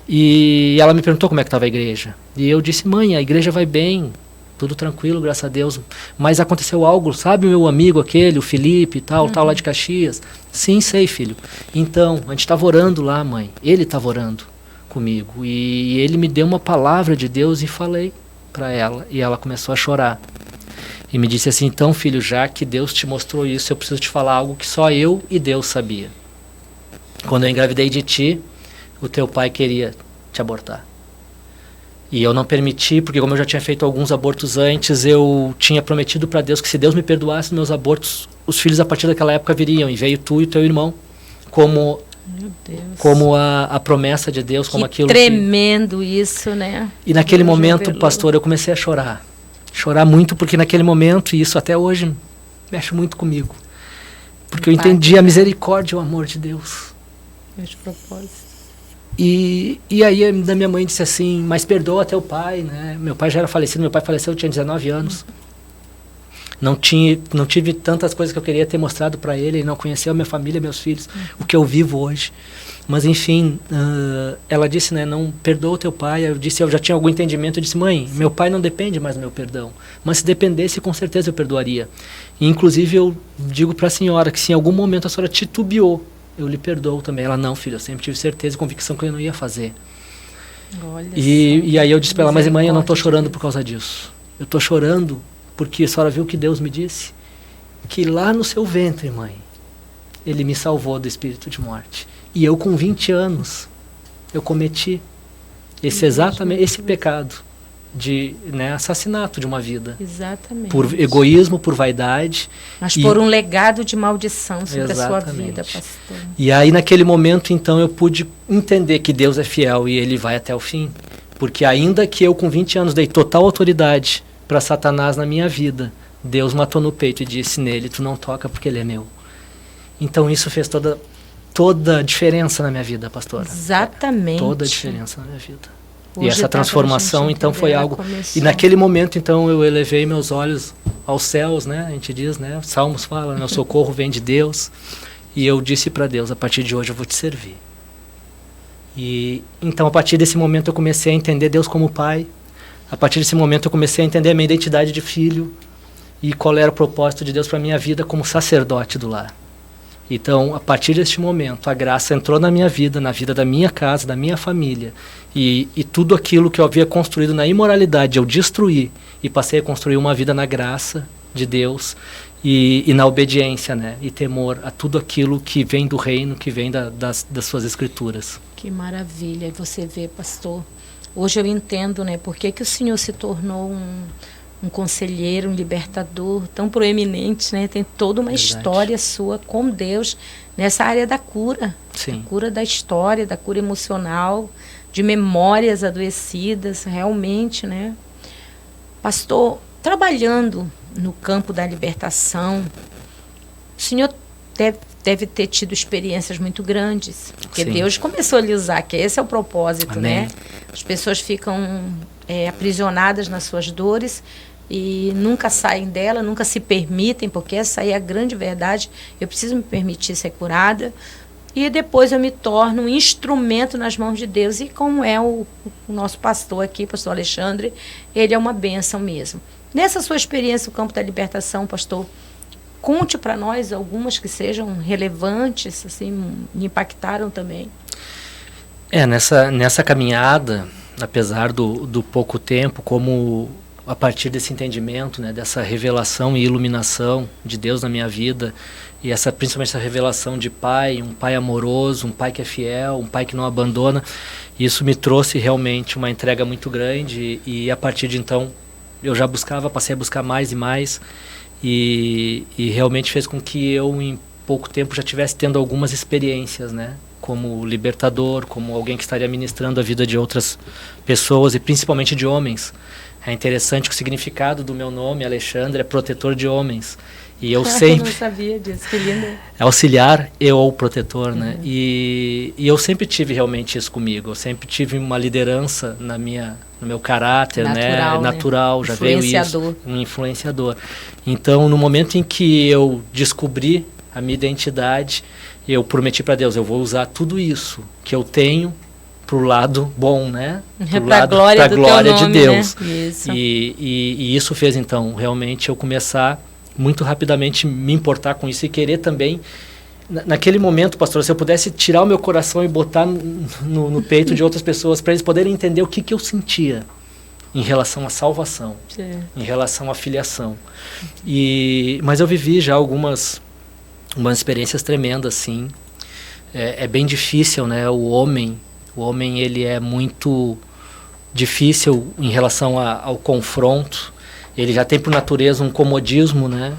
E ela me perguntou como é que estava a igreja. E eu disse, mãe, a igreja vai bem, tudo tranquilo, graças a Deus. Mas aconteceu algo, sabe o meu amigo aquele, o Felipe, tal lá de Caxias? Sim, sei, filho. Então, a gente estava orando lá, mãe. Ele estava orando comigo. E ele me deu uma palavra de Deus e falei para ela. E ela começou a chorar. E me disse assim, então, filho, já que Deus te mostrou isso, eu preciso te falar algo que só eu e Deus sabia. Quando eu engravidei de ti, o teu pai queria te abortar. E eu não permiti, porque como eu já tinha feito alguns abortos antes, eu tinha prometido para Deus que se Deus me perdoasse meus abortos, os filhos a partir daquela época viriam. E veio tu e o teu irmão como, a promessa de Deus, como aquilo tremendo isso, né? E naquele momento, pastor, eu comecei a chorar. Chorar muito, porque naquele momento, e isso até hoje mexe muito comigo. Porque eu entendi a misericórdia e o amor de Deus. Meus propósitos. E aí da minha mãe disse assim, mas perdoa teu pai, né? Meu pai já era falecido, meu pai faleceu, eu tinha 19 anos. Não tive tantas coisas que eu queria ter mostrado para ele, ele não conheceu a minha família, meus filhos, o que eu vivo hoje. Mas enfim, ela disse, né, não perdoa o teu pai. Eu disse, eu já tinha algum entendimento, eu disse, mãe, meu pai não depende mais do meu perdão, mas se dependesse, com certeza eu perdoaria. E inclusive eu digo para a senhora que se em algum momento a senhora titubeou, eu lhe perdoo também. Ela, não, filho, eu sempre tive certeza e convicção que eu não ia fazer. E aí eu disse para ela, mas mãe, eu não estou chorando por causa disso. Eu estou chorando porque a senhora viu que Deus me disse que lá no seu ventre, mãe, Ele me salvou do espírito de morte. E eu com 20 anos, eu cometi esse pecado de, né, assassinato de uma vida. Exatamente. Por egoísmo, por vaidade. Mas por um legado de maldição sobre a sua vida, pastor. E aí naquele momento, então, eu pude entender que Deus é fiel e Ele vai até o fim. Porque ainda que eu com 20 anos dei total autoridade para Satanás na minha vida, Deus matou no peito e disse nele, tu não toca porque ele é meu. Então isso fez toda a diferença na minha vida, pastora. Exatamente. Toda a diferença na minha vida. Hoje e essa transformação, então, foi algo... E naquele momento, então, eu elevei meus olhos aos céus, né? A gente diz, né? Salmos fala, né? O socorro vem de Deus. E eu disse para Deus, a partir de hoje eu vou te servir. E então, a partir desse momento, eu comecei a entender Deus como Pai. A partir desse momento, eu comecei a entender a minha identidade de filho e qual era o propósito de Deus para a minha vida como sacerdote do lar. Então, a partir deste momento, a graça entrou na minha vida, na vida da minha casa, da minha família. E tudo aquilo que eu havia construído na imoralidade, eu destruí e passei a construir uma vida na graça de Deus e na obediência, né? E temor a tudo aquilo que vem do reino, que vem das suas escrituras. Que maravilha! E você vê, pastor, hoje eu entendo, né, por que o senhor se tornou um conselheiro, um libertador tão proeminente, né? Tem toda uma história sua com Deus nessa área da cura. Sim. Da cura da história, da cura emocional, de memórias adoecidas, realmente, né? Pastor, trabalhando no campo da libertação, o senhor deve ter tido experiências muito grandes, porque Sim. Deus começou a lhe usar, que esse é o propósito, Amém. né? As pessoas ficam aprisionadas nas suas dores e nunca saem dela, nunca se permitem, porque essa aí é a grande verdade. Eu preciso me permitir ser curada e depois eu me torno um instrumento nas mãos de Deus. E como é o nosso pastor aqui, pastor Alexandre, ele é uma bênção mesmo. Nessa sua experiência no campo da libertação, pastor, conte para nós algumas que sejam relevantes, assim, me impactaram também. Nessa caminhada, apesar do pouco tempo, como a partir desse entendimento, né, dessa revelação e iluminação de Deus na minha vida, e principalmente essa revelação de pai, um pai amoroso, um pai que é fiel, um pai que não abandona, isso me trouxe realmente uma entrega muito grande, e a partir de então eu já passei a buscar mais e mais, e realmente fez com que eu em pouco tempo já estivesse tendo algumas experiências, né, como libertador, como alguém que estaria ministrando a vida de outras pessoas e principalmente de homens. É interessante que o significado do meu nome, Alexandre, é protetor de homens. E eu sempre... Eu não sabia disso, que lindo. É auxiliar ou protetor, né? E eu sempre tive realmente isso comigo. Eu sempre tive uma liderança no meu caráter, natural, né? Natural, já veio isso. Influenciador. Um influenciador. Então, no momento em que eu descobri a minha identidade. Eu prometi para Deus, eu vou usar tudo isso que eu tenho pro lado bom, né? Para a glória, de Deus. Né? Isso. E isso fez, então, realmente eu começar muito rapidamente me importar com isso e querer também, naquele momento, pastor, se eu pudesse tirar o meu coração e botar no peito de outras pessoas para eles poderem entender o que eu sentia em relação à salvação, em relação à filiação. Mas eu vivi já algumas experiências tremendas, sim. É bem difícil, né? O homem, ele é muito difícil em relação ao confronto. Ele já tem por natureza um comodismo, né?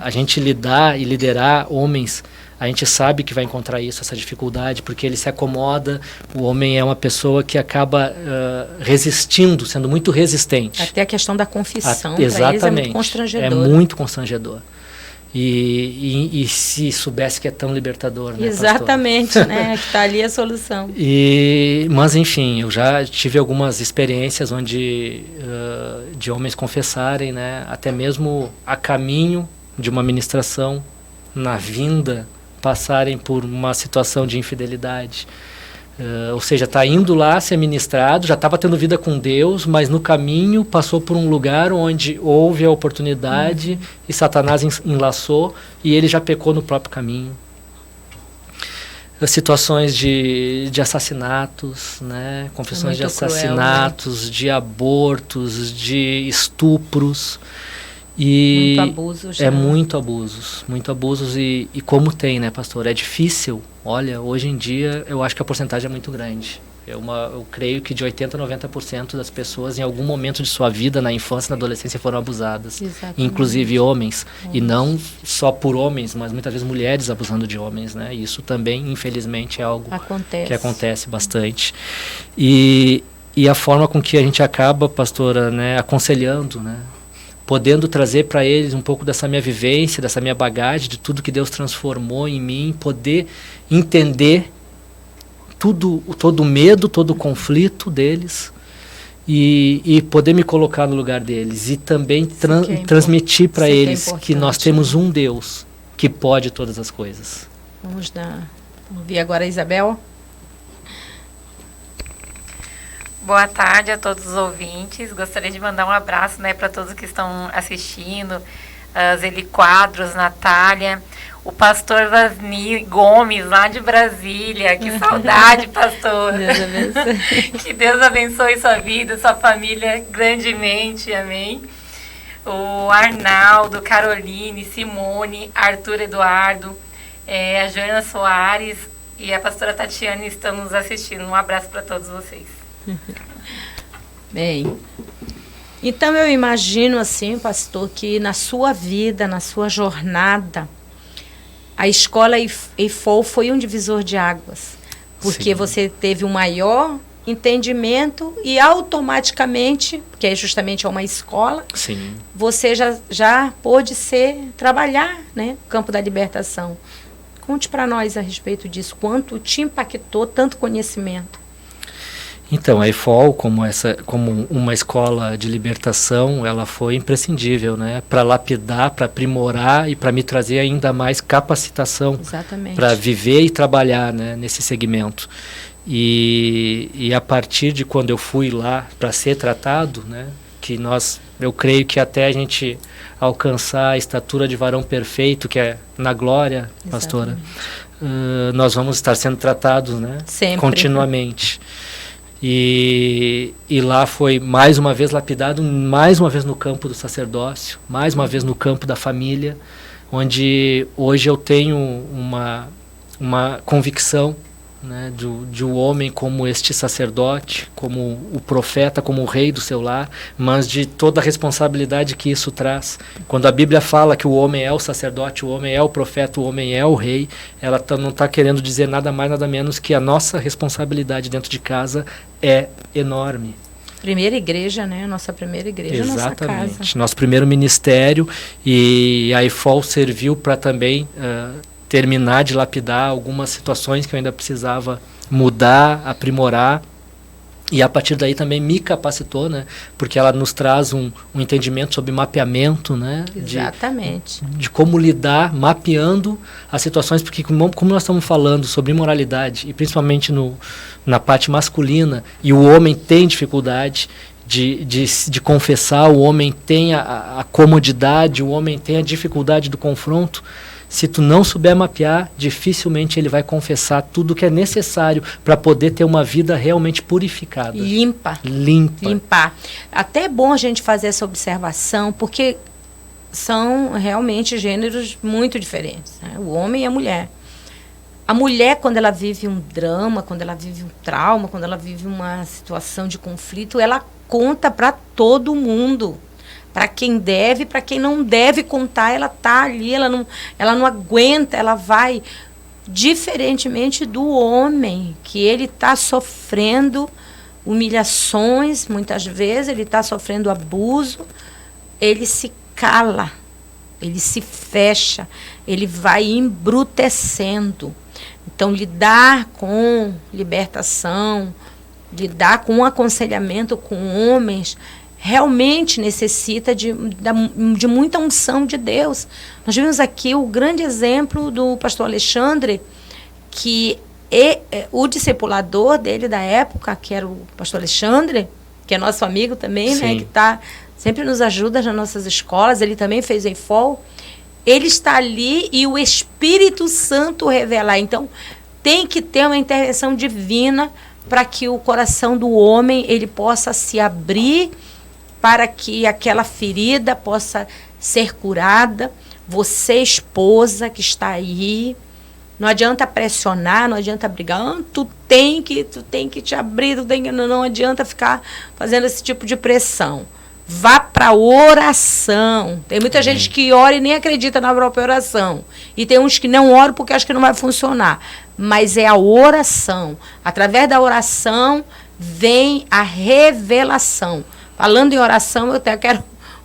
A gente lidar e liderar homens, a gente sabe que vai encontrar essa dificuldade, porque ele se acomoda. O homem é uma pessoa que acaba resistindo, sendo muito resistente. Até a questão da confissão, exatamente, para eles é muito constrangedor. É muito constrangedor. E se soubesse que é tão libertador, né, exatamente, né? Que está ali a solução. Mas, enfim, eu já tive algumas experiências onde de homens confessarem, né? Até mesmo a caminho de uma ministração, na vinda, passarem por uma situação de infidelidade. Ou seja, está indo lá ser ministrado, já estava tendo vida com Deus, mas no caminho passou por um lugar onde houve a oportunidade e Satanás enlaçou e ele já pecou no próprio caminho. Situações de assassinatos, né? Confissões de assassinatos, cruel, né? De abortos, de estupros. E muito abuso já. Muito abusos e como tem, né, pastor? É difícil. Olha, hoje em dia eu acho que a porcentagem é muito grande. Eu creio que de 80% a 90% das pessoas em algum momento de sua vida, na infância e na adolescência, foram abusadas. Exatamente. Inclusive homens. E não só por homens, mas muitas vezes mulheres abusando de homens, né? Isso também, infelizmente, é algo que acontece bastante. E a forma com que a gente acaba, pastora, né, aconselhando, né? Podendo trazer para eles um pouco dessa minha vivência, dessa minha bagagem, de tudo que Deus transformou em mim, poder entender todo o medo, todo o conflito deles e poder me colocar no lugar deles e também transmitir para eles que nós temos um Deus que pode todas as coisas. Vamos ouvir agora a Isabel. Boa tarde a todos os ouvintes. Gostaria de mandar um abraço, né, para todos que estão assistindo, as Eli Quadros, Natália, o pastor Vasni Gomes, lá de Brasília. Que saudade, pastor. Deus abençoe. Que Deus abençoe sua vida, sua família grandemente, amém. O Arnaldo, Caroline, Simone, Arthur Eduardo, a Joana Soares e a pastora Tatiane estão nos assistindo. Um abraço para todos vocês. Bem, então eu imagino assim, pastor, que na sua vida, na sua jornada, a escola EIFOL foi um divisor de águas, porque você teve um maior entendimento e automaticamente, porque é justamente uma escola, você já pôde trabalhar, né, no campo da libertação. Conte para nós a respeito disso, quanto te impactou tanto conhecimento. Então, a EIFOL, como uma escola de libertação, ela foi imprescindível, né, para lapidar, para aprimorar e para me trazer ainda mais capacitação para viver e trabalhar, né, nesse segmento. E a partir de quando eu fui lá para ser tratado, né, eu creio que até a gente alcançar a estatura de varão perfeito, que é na glória, pastora, nós vamos estar sendo tratados, né, continuamente. E lá foi mais uma vez lapidado, mais uma vez no campo do sacerdócio, mais uma vez no campo da família, onde hoje eu tenho uma convicção, né, de um homem como este sacerdote, como o profeta, como o rei do seu lar, mas de toda a responsabilidade que isso traz. Quando a Bíblia fala que o homem é o sacerdote, o homem é o profeta, o homem é o rei, ela não está querendo dizer nada mais, nada menos que a nossa responsabilidade dentro de casa é enorme. Primeira igreja, né? Nossa primeira igreja, nossa casa. Exatamente. Nosso primeiro ministério, e a EIFOL serviu para também terminar de lapidar algumas situações que eu ainda precisava mudar, aprimorar. E a partir daí também me capacitou, né? Porque ela nos traz um entendimento sobre mapeamento, né? Exatamente. De como lidar, mapeando as situações, porque como nós estamos falando sobre imoralidade, e principalmente na parte masculina, e o homem tem dificuldade de confessar, o homem tem a comodidade, o homem tem a dificuldade do confronto. Se tu não souber mapear, dificilmente ele vai confessar tudo que é necessário para poder ter uma vida realmente purificada. Limpar. Até é bom a gente fazer essa observação, porque são realmente gêneros muito diferentes, né? O homem e a mulher. A mulher, quando ela vive um drama, quando ela vive um trauma, quando ela vive uma situação de conflito, ela conta para todo mundo. Para quem deve, para quem não deve contar, ela está ali, ela não aguenta, ela vai. Diferentemente do homem, que ele está sofrendo humilhações, muitas vezes, ele está sofrendo abuso, ele se cala, ele se fecha, ele vai embrutecendo. Então, lidar com libertação, lidar com aconselhamento com homens, realmente necessita de muita unção de Deus. Nós vimos aqui o grande exemplo do pastor Alexandre, que o discipulador dele da época, que era o pastor Alexandre, que é nosso amigo também, né, que sempre nos ajuda nas nossas escolas, ele também fez EIFOL. Ele está ali e o Espírito Santo revela. Então, tem que ter uma intervenção divina para que o coração do homem ele possa se abrir, para que aquela ferida possa ser curada. Você, esposa que está aí, não adianta pressionar, não adianta brigar. Tu tem que te abrir, não adianta ficar fazendo esse tipo de pressão. Vá para oração. Tem muita gente que ora e nem acredita na própria oração. E tem uns que não oram porque acham que não vai funcionar. Mas é a oração. Através da oração vem a revelação. Falando em oração, eu até quero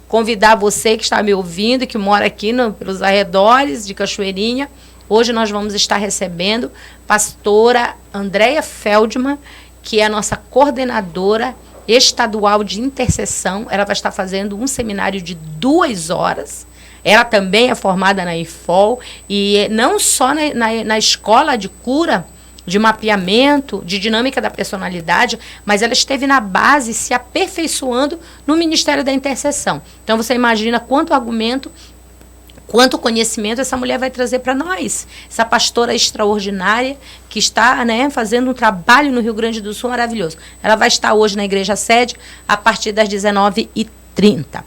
convidar você que está me ouvindo, que mora aqui pelos arredores de Cachoeirinha. Hoje nós vamos estar recebendo pastora Andréia Feldman, que é a nossa coordenadora estadual de intercessão. Ela vai estar fazendo um seminário de 2 horas. Ela também é formada na EIFOL, e não só na escola de cura, de mapeamento, de dinâmica da personalidade, mas ela esteve na base se aperfeiçoando no Ministério da Intercessão. Então você imagina quanto argumento, quanto conhecimento essa mulher vai trazer para nós. Essa pastora extraordinária que está, né, fazendo um trabalho no Rio Grande do Sul maravilhoso. Ela vai estar hoje na igreja sede a partir das 19h30.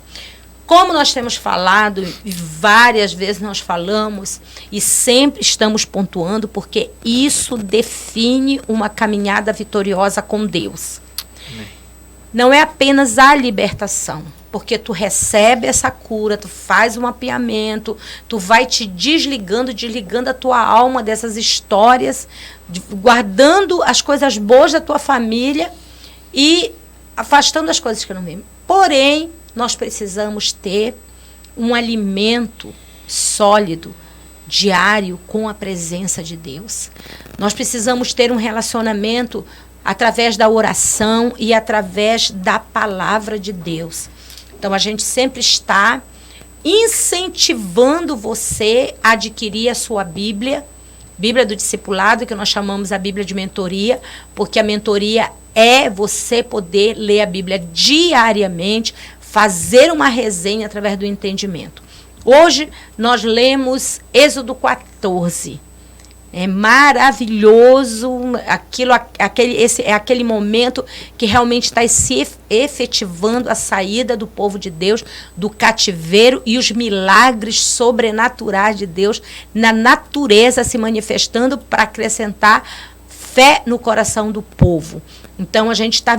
Como nós temos falado, e várias vezes nós falamos, e sempre estamos pontuando, porque isso define uma caminhada vitoriosa com Deus. Não é apenas a libertação, porque tu recebe essa cura, tu faz um mapeamento, tu vai te desligando a tua alma dessas histórias, guardando as coisas boas da tua família e afastando as coisas que não vêm. Porém, nós precisamos ter um alimento sólido, diário, com a presença de Deus. Nós precisamos ter um relacionamento através da oração e através da palavra de Deus. Então, a gente sempre está incentivando você a adquirir a sua Bíblia do discipulado, que nós chamamos a Bíblia de mentoria, porque a mentoria é você poder ler a Bíblia diariamente, fazer uma resenha através do entendimento. Hoje nós lemos Êxodo 14. É maravilhoso, aquele momento que realmente está se efetivando a saída do povo de Deus do cativeiro e os milagres sobrenaturais de Deus na natureza se manifestando para acrescentar fé no coração do povo. Então,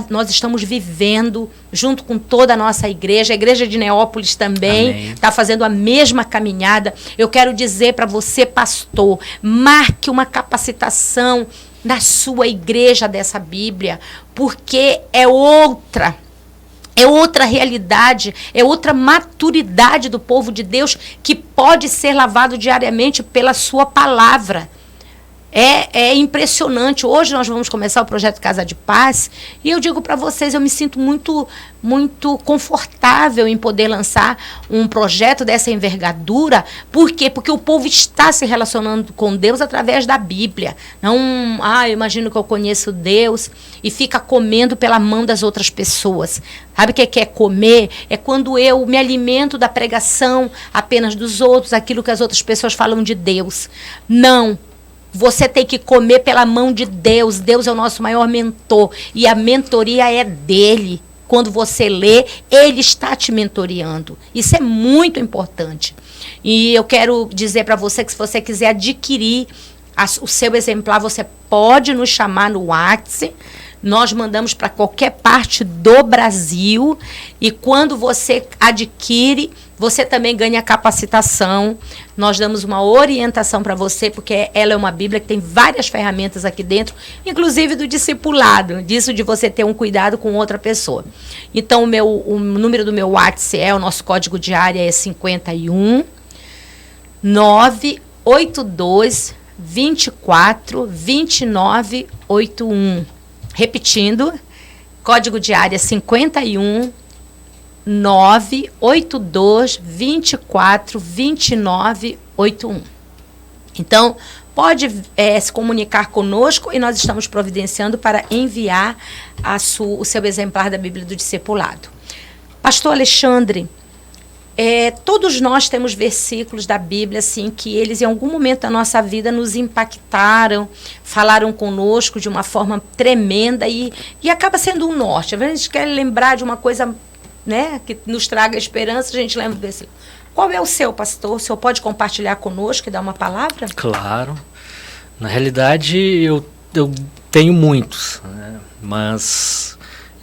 nós estamos vivendo, junto com toda a nossa igreja, a igreja de Neópolis também está fazendo a mesma caminhada. Eu quero dizer para você, pastor, marque uma capacitação na sua igreja dessa Bíblia, porque é outra realidade, é outra maturidade do povo de Deus que pode ser lavado diariamente pela sua palavra. É impressionante. Hoje nós vamos começar o projeto Casa de Paz e eu digo para vocês, eu me sinto muito, muito confortável em poder lançar um projeto dessa envergadura. Por quê? Porque o povo está se relacionando com Deus através da Bíblia. Não, eu imagino que eu conheço Deus e fica comendo pela mão das outras pessoas. Sabe o que é comer? É quando eu me alimento da pregação apenas dos outros, aquilo que as outras pessoas falam de Deus. Não. Você tem que comer pela mão de Deus. Deus é o nosso maior mentor. E a mentoria é dele. Quando você lê, ele está te mentoreando. Isso é muito importante. E eu quero dizer para você que se você quiser adquirir o seu exemplar, você pode nos chamar no WhatsApp. Nós mandamos para qualquer parte do Brasil. E quando você adquire, você também ganha capacitação. Nós damos uma orientação para você, porque ela é uma Bíblia que tem várias ferramentas aqui dentro, inclusive do discipulado, disso de você ter um cuidado com outra pessoa. Então, o número do meu WhatsApp o nosso código de área é 51 982 24 29 81. Repetindo, código de área 51 982 24 29 81. Então, pode se comunicar conosco e nós estamos providenciando para enviar o seu exemplar da Bíblia do Discipulado. Pastor Alexandre, todos nós temos versículos da Bíblia assim, que eles em algum momento da nossa vida nos impactaram, falaram conosco de uma forma tremenda e acaba sendo um norte. Às vezes a gente quer lembrar de uma coisa, né, que nos traga esperança, a gente lembra do versículo. Qual é o seu, pastor? O senhor pode compartilhar conosco e dar uma palavra? Claro. Na realidade, eu tenho muitos, né? Mas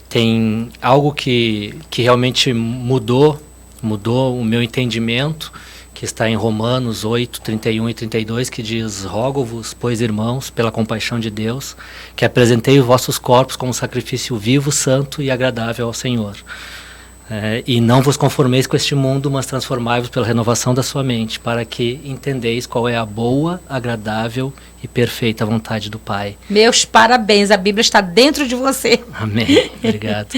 tem algo que realmente mudou o meu entendimento, que está em Romanos 8, 31 e 32, que diz: rogo-vos, pois, irmãos, pela compaixão de Deus, que apresentei os vossos corpos como sacrifício vivo, santo e agradável ao Senhor. E não vos conformeis com este mundo, mas transformai-vos pela renovação da sua mente, para que entendeis qual é a boa, agradável e perfeita vontade do Pai. Meus parabéns, a Bíblia está dentro de você. Amém, obrigado.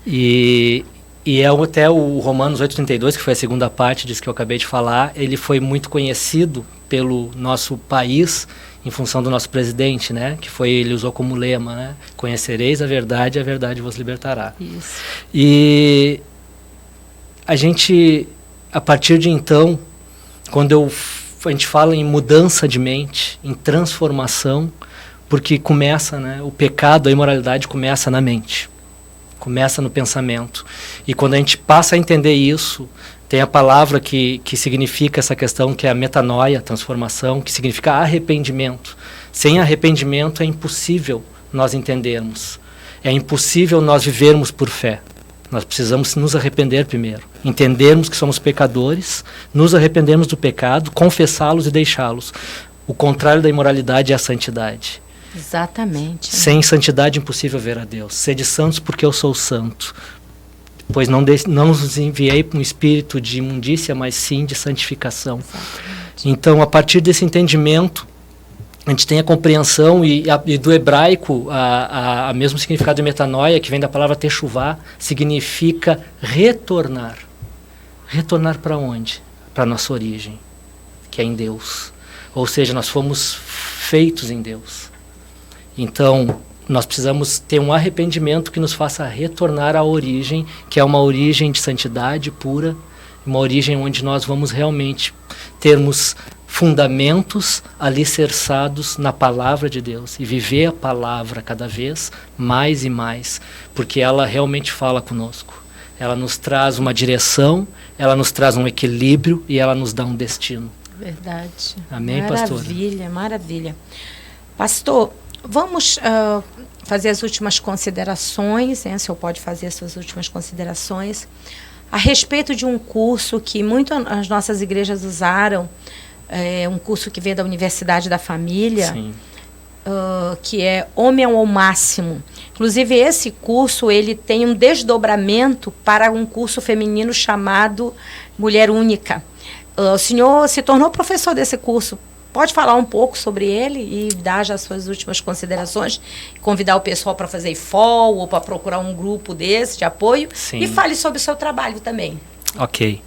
E até o Romanos 8,32, que foi a segunda parte disso que eu acabei de falar, ele foi muito conhecido pelo nosso país em função do nosso presidente, né? Ele usou como lema, né? Conhecereis a verdade vos libertará. Isso. E a gente, a partir de então, quando a gente fala em mudança de mente, em transformação, porque começa, né? O pecado, a imoralidade começa na mente. Começa no pensamento. E quando a gente passa a entender isso, tem a palavra que significa essa questão, que é a metanoia, transformação, que significa arrependimento. Sem arrependimento é impossível nós entendermos. É impossível nós vivermos por fé. Nós precisamos nos arrepender primeiro. Entendermos que somos pecadores, nos arrependermos do pecado, confessá-los e deixá-los. O contrário da imoralidade é a santidade. Exatamente. Sem santidade é impossível ver a Deus. Sede santos porque eu sou santo. Pois não nos enviei um espírito de imundícia, mas sim de santificação. Exatamente. Então, a partir desse entendimento, a gente tem a compreensão e do hebraico, a mesmo significado de metanoia, que vem da palavra techuvá, significa retornar. Retornar para onde? Para a nossa origem, que é em Deus. Ou seja, nós fomos feitos em Deus. Então, nós precisamos ter um arrependimento que nos faça retornar à origem, que é uma origem de santidade pura, uma origem onde nós vamos realmente termos fundamentos alicerçados na palavra de Deus e viver a palavra cada vez mais e mais, porque ela realmente fala conosco. Ela nos traz uma direção, ela nos traz um equilíbrio e ela nos dá um destino. Verdade. Amém, pastor? Maravilha, maravilha. Pastor, vamos fazer as últimas considerações, né? O senhor pode fazer as suas últimas considerações a respeito de um curso que muito as nossas igrejas usaram, um curso que vem da Universidade da Família, que é Homem ao Máximo. Inclusive, esse curso ele tem um desdobramento para um curso feminino chamado Mulher Única. O senhor se tornou professor desse curso pode falar um pouco sobre ele e dar já as suas últimas considerações, convidar o pessoal para fazer IFOL ou para procurar um grupo desse de apoio. Sim. E fale sobre o seu trabalho também. Ok.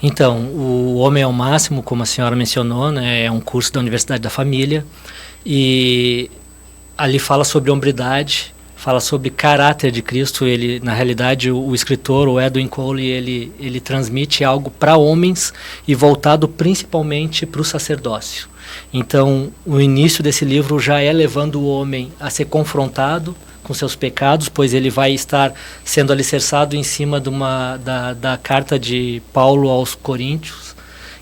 Então, o Homem ao Máximo, como a senhora mencionou, né, é um curso da Universidade da Família, e ali fala sobre hombridade, fala sobre caráter de Cristo. Ele, na realidade, o escritor, o Edwin Cole, ele transmite algo para homens e voltado principalmente para o sacerdócio. Então, o início desse livro já é levando o homem a ser confrontado com seus pecados, pois ele vai estar sendo alicerçado em cima da carta de Paulo aos Coríntios,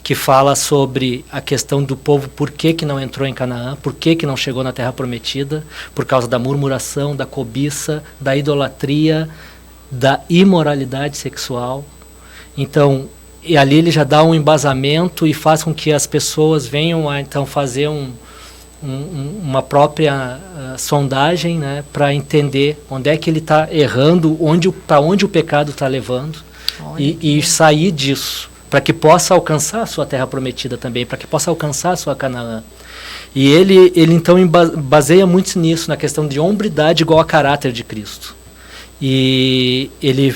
que fala sobre a questão do povo, por que não entrou em Canaã, por que não chegou na Terra Prometida, por causa da murmuração, da cobiça, da idolatria, da imoralidade sexual. Então, e ali ele já dá um embasamento e faz com que as pessoas venham a então fazer uma própria sondagem, né, para entender onde é que ele está errando, para onde o pecado está levando, e sair disso, para que possa alcançar a sua terra prometida também, para que possa alcançar a sua Canaã. E ele então baseia muito nisso, na questão de hombridade igual a caráter de Cristo. E ele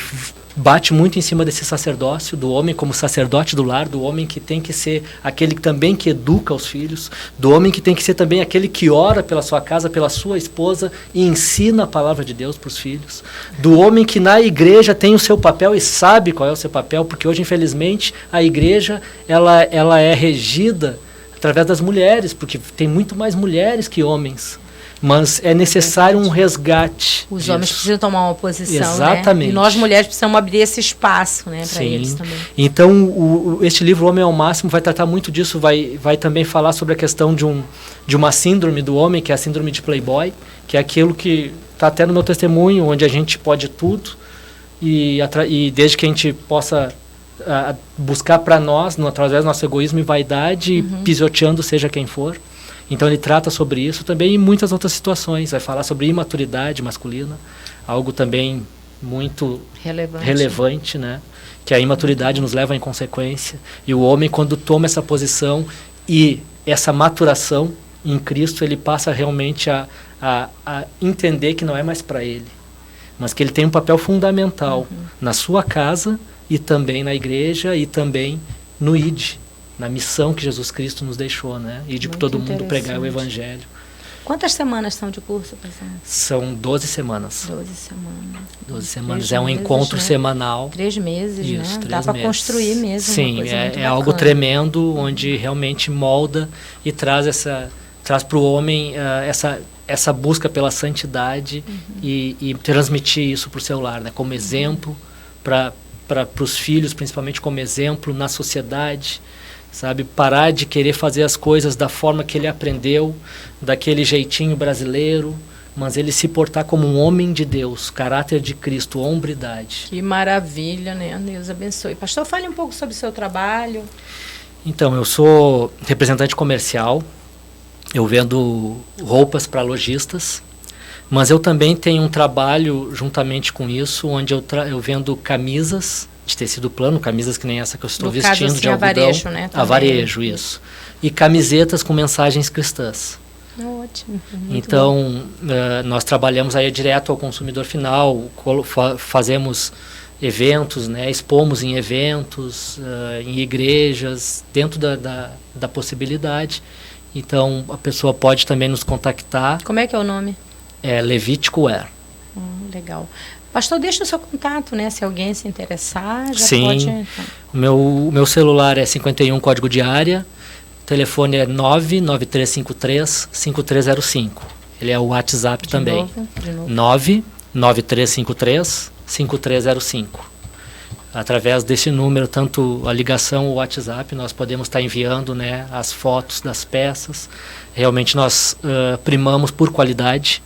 bate muito em cima desse sacerdócio, do homem como sacerdote do lar, do homem que tem que ser aquele também que educa os filhos, do homem que tem que ser também aquele que ora pela sua casa, pela sua esposa e ensina a palavra de Deus para os filhos, do homem que na igreja tem o seu papel e sabe qual é o seu papel, porque hoje, infelizmente, a igreja ela é regida através das mulheres, porque tem muito mais mulheres que homens. Mas é necessário um resgate. Os homens precisam tomar uma posição, exatamente, né? E nós mulheres precisamos abrir esse espaço, né, para eles também. Então, este livro, O Homem ao Máximo, vai tratar muito disso, vai também falar sobre a questão de uma síndrome do homem, que é a síndrome de Playboy, que é aquilo que está até no meu testemunho, onde a gente pode tudo, e desde que a gente possa buscar para nós, através do nosso egoísmo e vaidade, pisoteando seja quem for. Então ele trata sobre isso também e muitas outras situações. Vai falar sobre imaturidade masculina, algo também muito relevante, né? Que a imaturidade nos leva à inconsequência. E o homem, quando toma essa posição e essa maturação em Cristo, ele passa realmente a entender que não é mais para ele, mas que ele tem um papel fundamental na sua casa e também na igreja e também no ID, na missão que Jesus Cristo nos deixou, né? E de todo mundo pregar o Evangelho. Quantas semanas são de curso, professor? São 12 semanas. 12 semanas. 12 semanas. É um encontro semanal. 3 meses, isso, né? Dá para construir mesmo. Sim, é algo tremendo, onde realmente molda e traz para o homem essa busca pela santidade e transmitir isso para o seu lar, né? Como exemplo para os filhos, principalmente como exemplo na sociedade. Sabe, parar de querer fazer as coisas da forma que ele aprendeu, daquele jeitinho brasileiro, mas ele se portar como um homem de Deus, caráter de Cristo, hombridade. Que maravilha, né? Deus abençoe. Pastor, fale um pouco sobre o seu trabalho. Então, eu sou representante comercial, eu vendo roupas para lojistas, mas eu também tenho um trabalho juntamente com isso, onde eu vendo camisas de tecido plano, camisas que nem essa que eu estou vestindo, caso, assim, de algodão. A varejo, né? A varejo, isso. E camisetas com mensagens cristãs. Ótimo. Então, nós trabalhamos aí direto ao consumidor final, fazemos eventos, né? Expomos em eventos, em igrejas, dentro da possibilidade. Então, a pessoa pode também nos contactar. Como é que é o nome? É Levítico Wear. Legal. Pastor, deixa o seu contato, né? Se alguém se interessar, já Sim. pode... Então. O meu celular é 51, código de área. O telefone é 99353-5305. Ele é o WhatsApp também. De novo. 99353-5305. Através desse número, tanto a ligação ou o WhatsApp, nós podemos estar enviando, né, as fotos das peças. Realmente nós primamos por qualidade.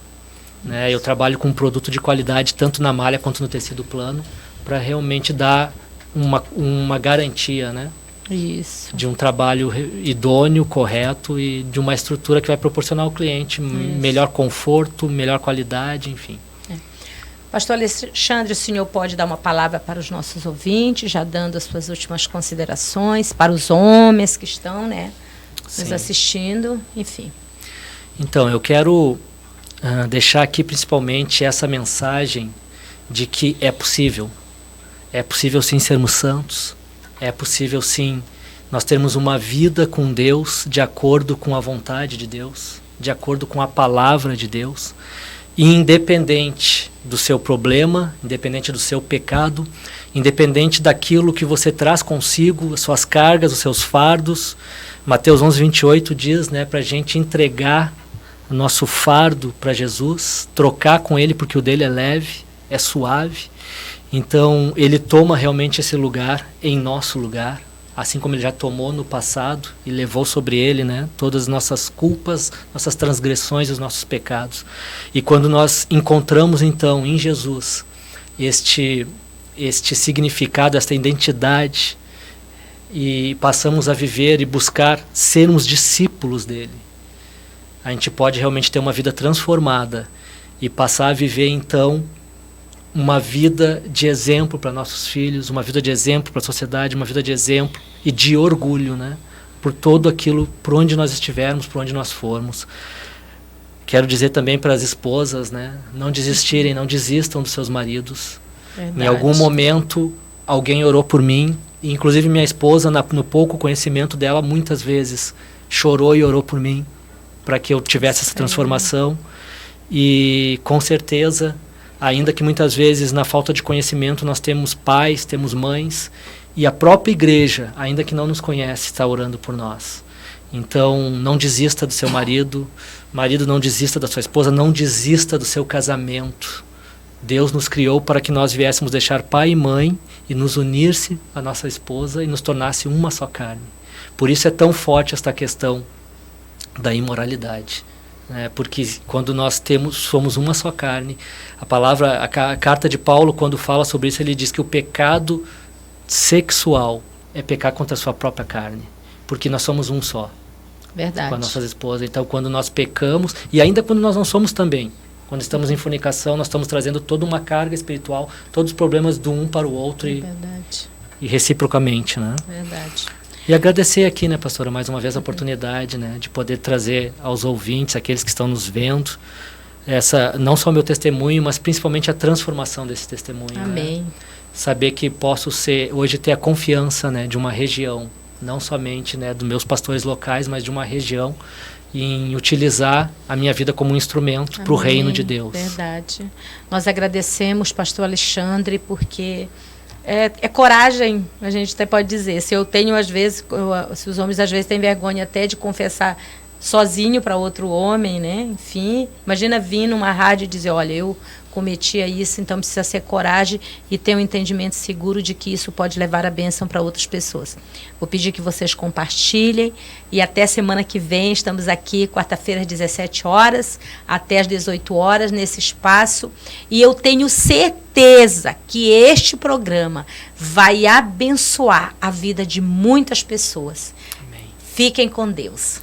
Né, eu trabalho com um produto de qualidade tanto na malha quanto no tecido plano, para realmente dar uma garantia, né, de um trabalho idôneo, correto e de uma estrutura que vai proporcionar ao cliente melhor conforto, melhor qualidade, enfim. Pastor Alexandre, o senhor pode dar uma palavra para os nossos ouvintes, já dando as suas últimas considerações, para os homens que estão, né, nos assistindo, enfim. Então, eu quero deixar aqui principalmente essa mensagem de que é possível. É possível sim sermos santos. É possível sim nós termos uma vida com Deus de acordo com a vontade de Deus, de acordo com a palavra de Deus. E independente do seu problema, independente do seu pecado, independente daquilo que você traz consigo, as suas cargas, os seus fardos. Mateus 11:28 diz, né, para a gente entregar o nosso fardo para Jesus, trocar com Ele porque o dele é leve, é suave. Então Ele toma realmente esse lugar em nosso lugar, assim como Ele já tomou no passado e levou sobre Ele, né, todas as nossas culpas, nossas transgressões e os nossos pecados. E quando nós encontramos então em Jesus este significado, esta identidade, e passamos a viver e buscar sermos discípulos dele, a gente pode realmente ter uma vida transformada e passar a viver então uma vida de exemplo para nossos filhos, uma vida de exemplo para a sociedade, uma vida de exemplo e de orgulho, né, por todo aquilo, por onde nós estivermos, por onde nós formos. Quero dizer também para as esposas, né, não desistirem, não desistam dos seus maridos. Verdade. Em algum momento alguém orou por mim, e inclusive minha esposa, no pouco conhecimento dela, muitas vezes chorou e orou por mim para que eu tivesse essa transformação. E com certeza, ainda que muitas vezes na falta de conhecimento nós temos pais, temos mães, e a própria igreja, ainda que não nos conhece, está orando por nós. Então não desista do seu marido, marido não desista da sua esposa, não desista do seu casamento. Deus nos criou para que nós viéssemos deixar pai e mãe e nos unir-se à nossa esposa e nos tornasse uma só carne. Por isso é tão forte esta questão da imoralidade, né? Porque quando nós somos uma só carne, a carta de Paulo, quando fala sobre isso, ele diz que o pecado sexual é pecar contra a sua própria carne, porque nós somos um só. Verdade. Com as nossas esposas. Então, quando nós pecamos, e ainda quando nós não somos também, quando estamos em fornicação, nós estamos trazendo toda uma carga espiritual, todos os problemas do um para o outro e reciprocamente, né? Verdade. E agradecer aqui, né, pastora, mais uma vez a oportunidade, né, de poder trazer aos ouvintes, aqueles que estão nos vendo, não só o meu testemunho, mas principalmente a transformação desse testemunho. Amém. Né? Saber que posso hoje ter a confiança, né, de uma região, não somente, né, dos meus pastores locais, mas de uma região, em utilizar a minha vida como um instrumento para o reino de Deus. Verdade. Nós agradecemos, pastor Alexandre, porque é coragem, a gente até pode dizer. Se eu tenho, às vezes, se os homens às vezes têm vergonha até de confessar sozinho para outro homem, né? Enfim, imagina vir numa rádio e dizer, olha, eu cometia isso, então precisa ser coragem e ter um entendimento seguro de que isso pode levar a bênção para outras pessoas. Vou pedir que vocês compartilhem e até semana que vem, estamos aqui, quarta-feira às 17 horas, até às 18 horas, nesse espaço, e eu tenho certeza que este programa vai abençoar a vida de muitas pessoas. Amém. Fiquem com Deus.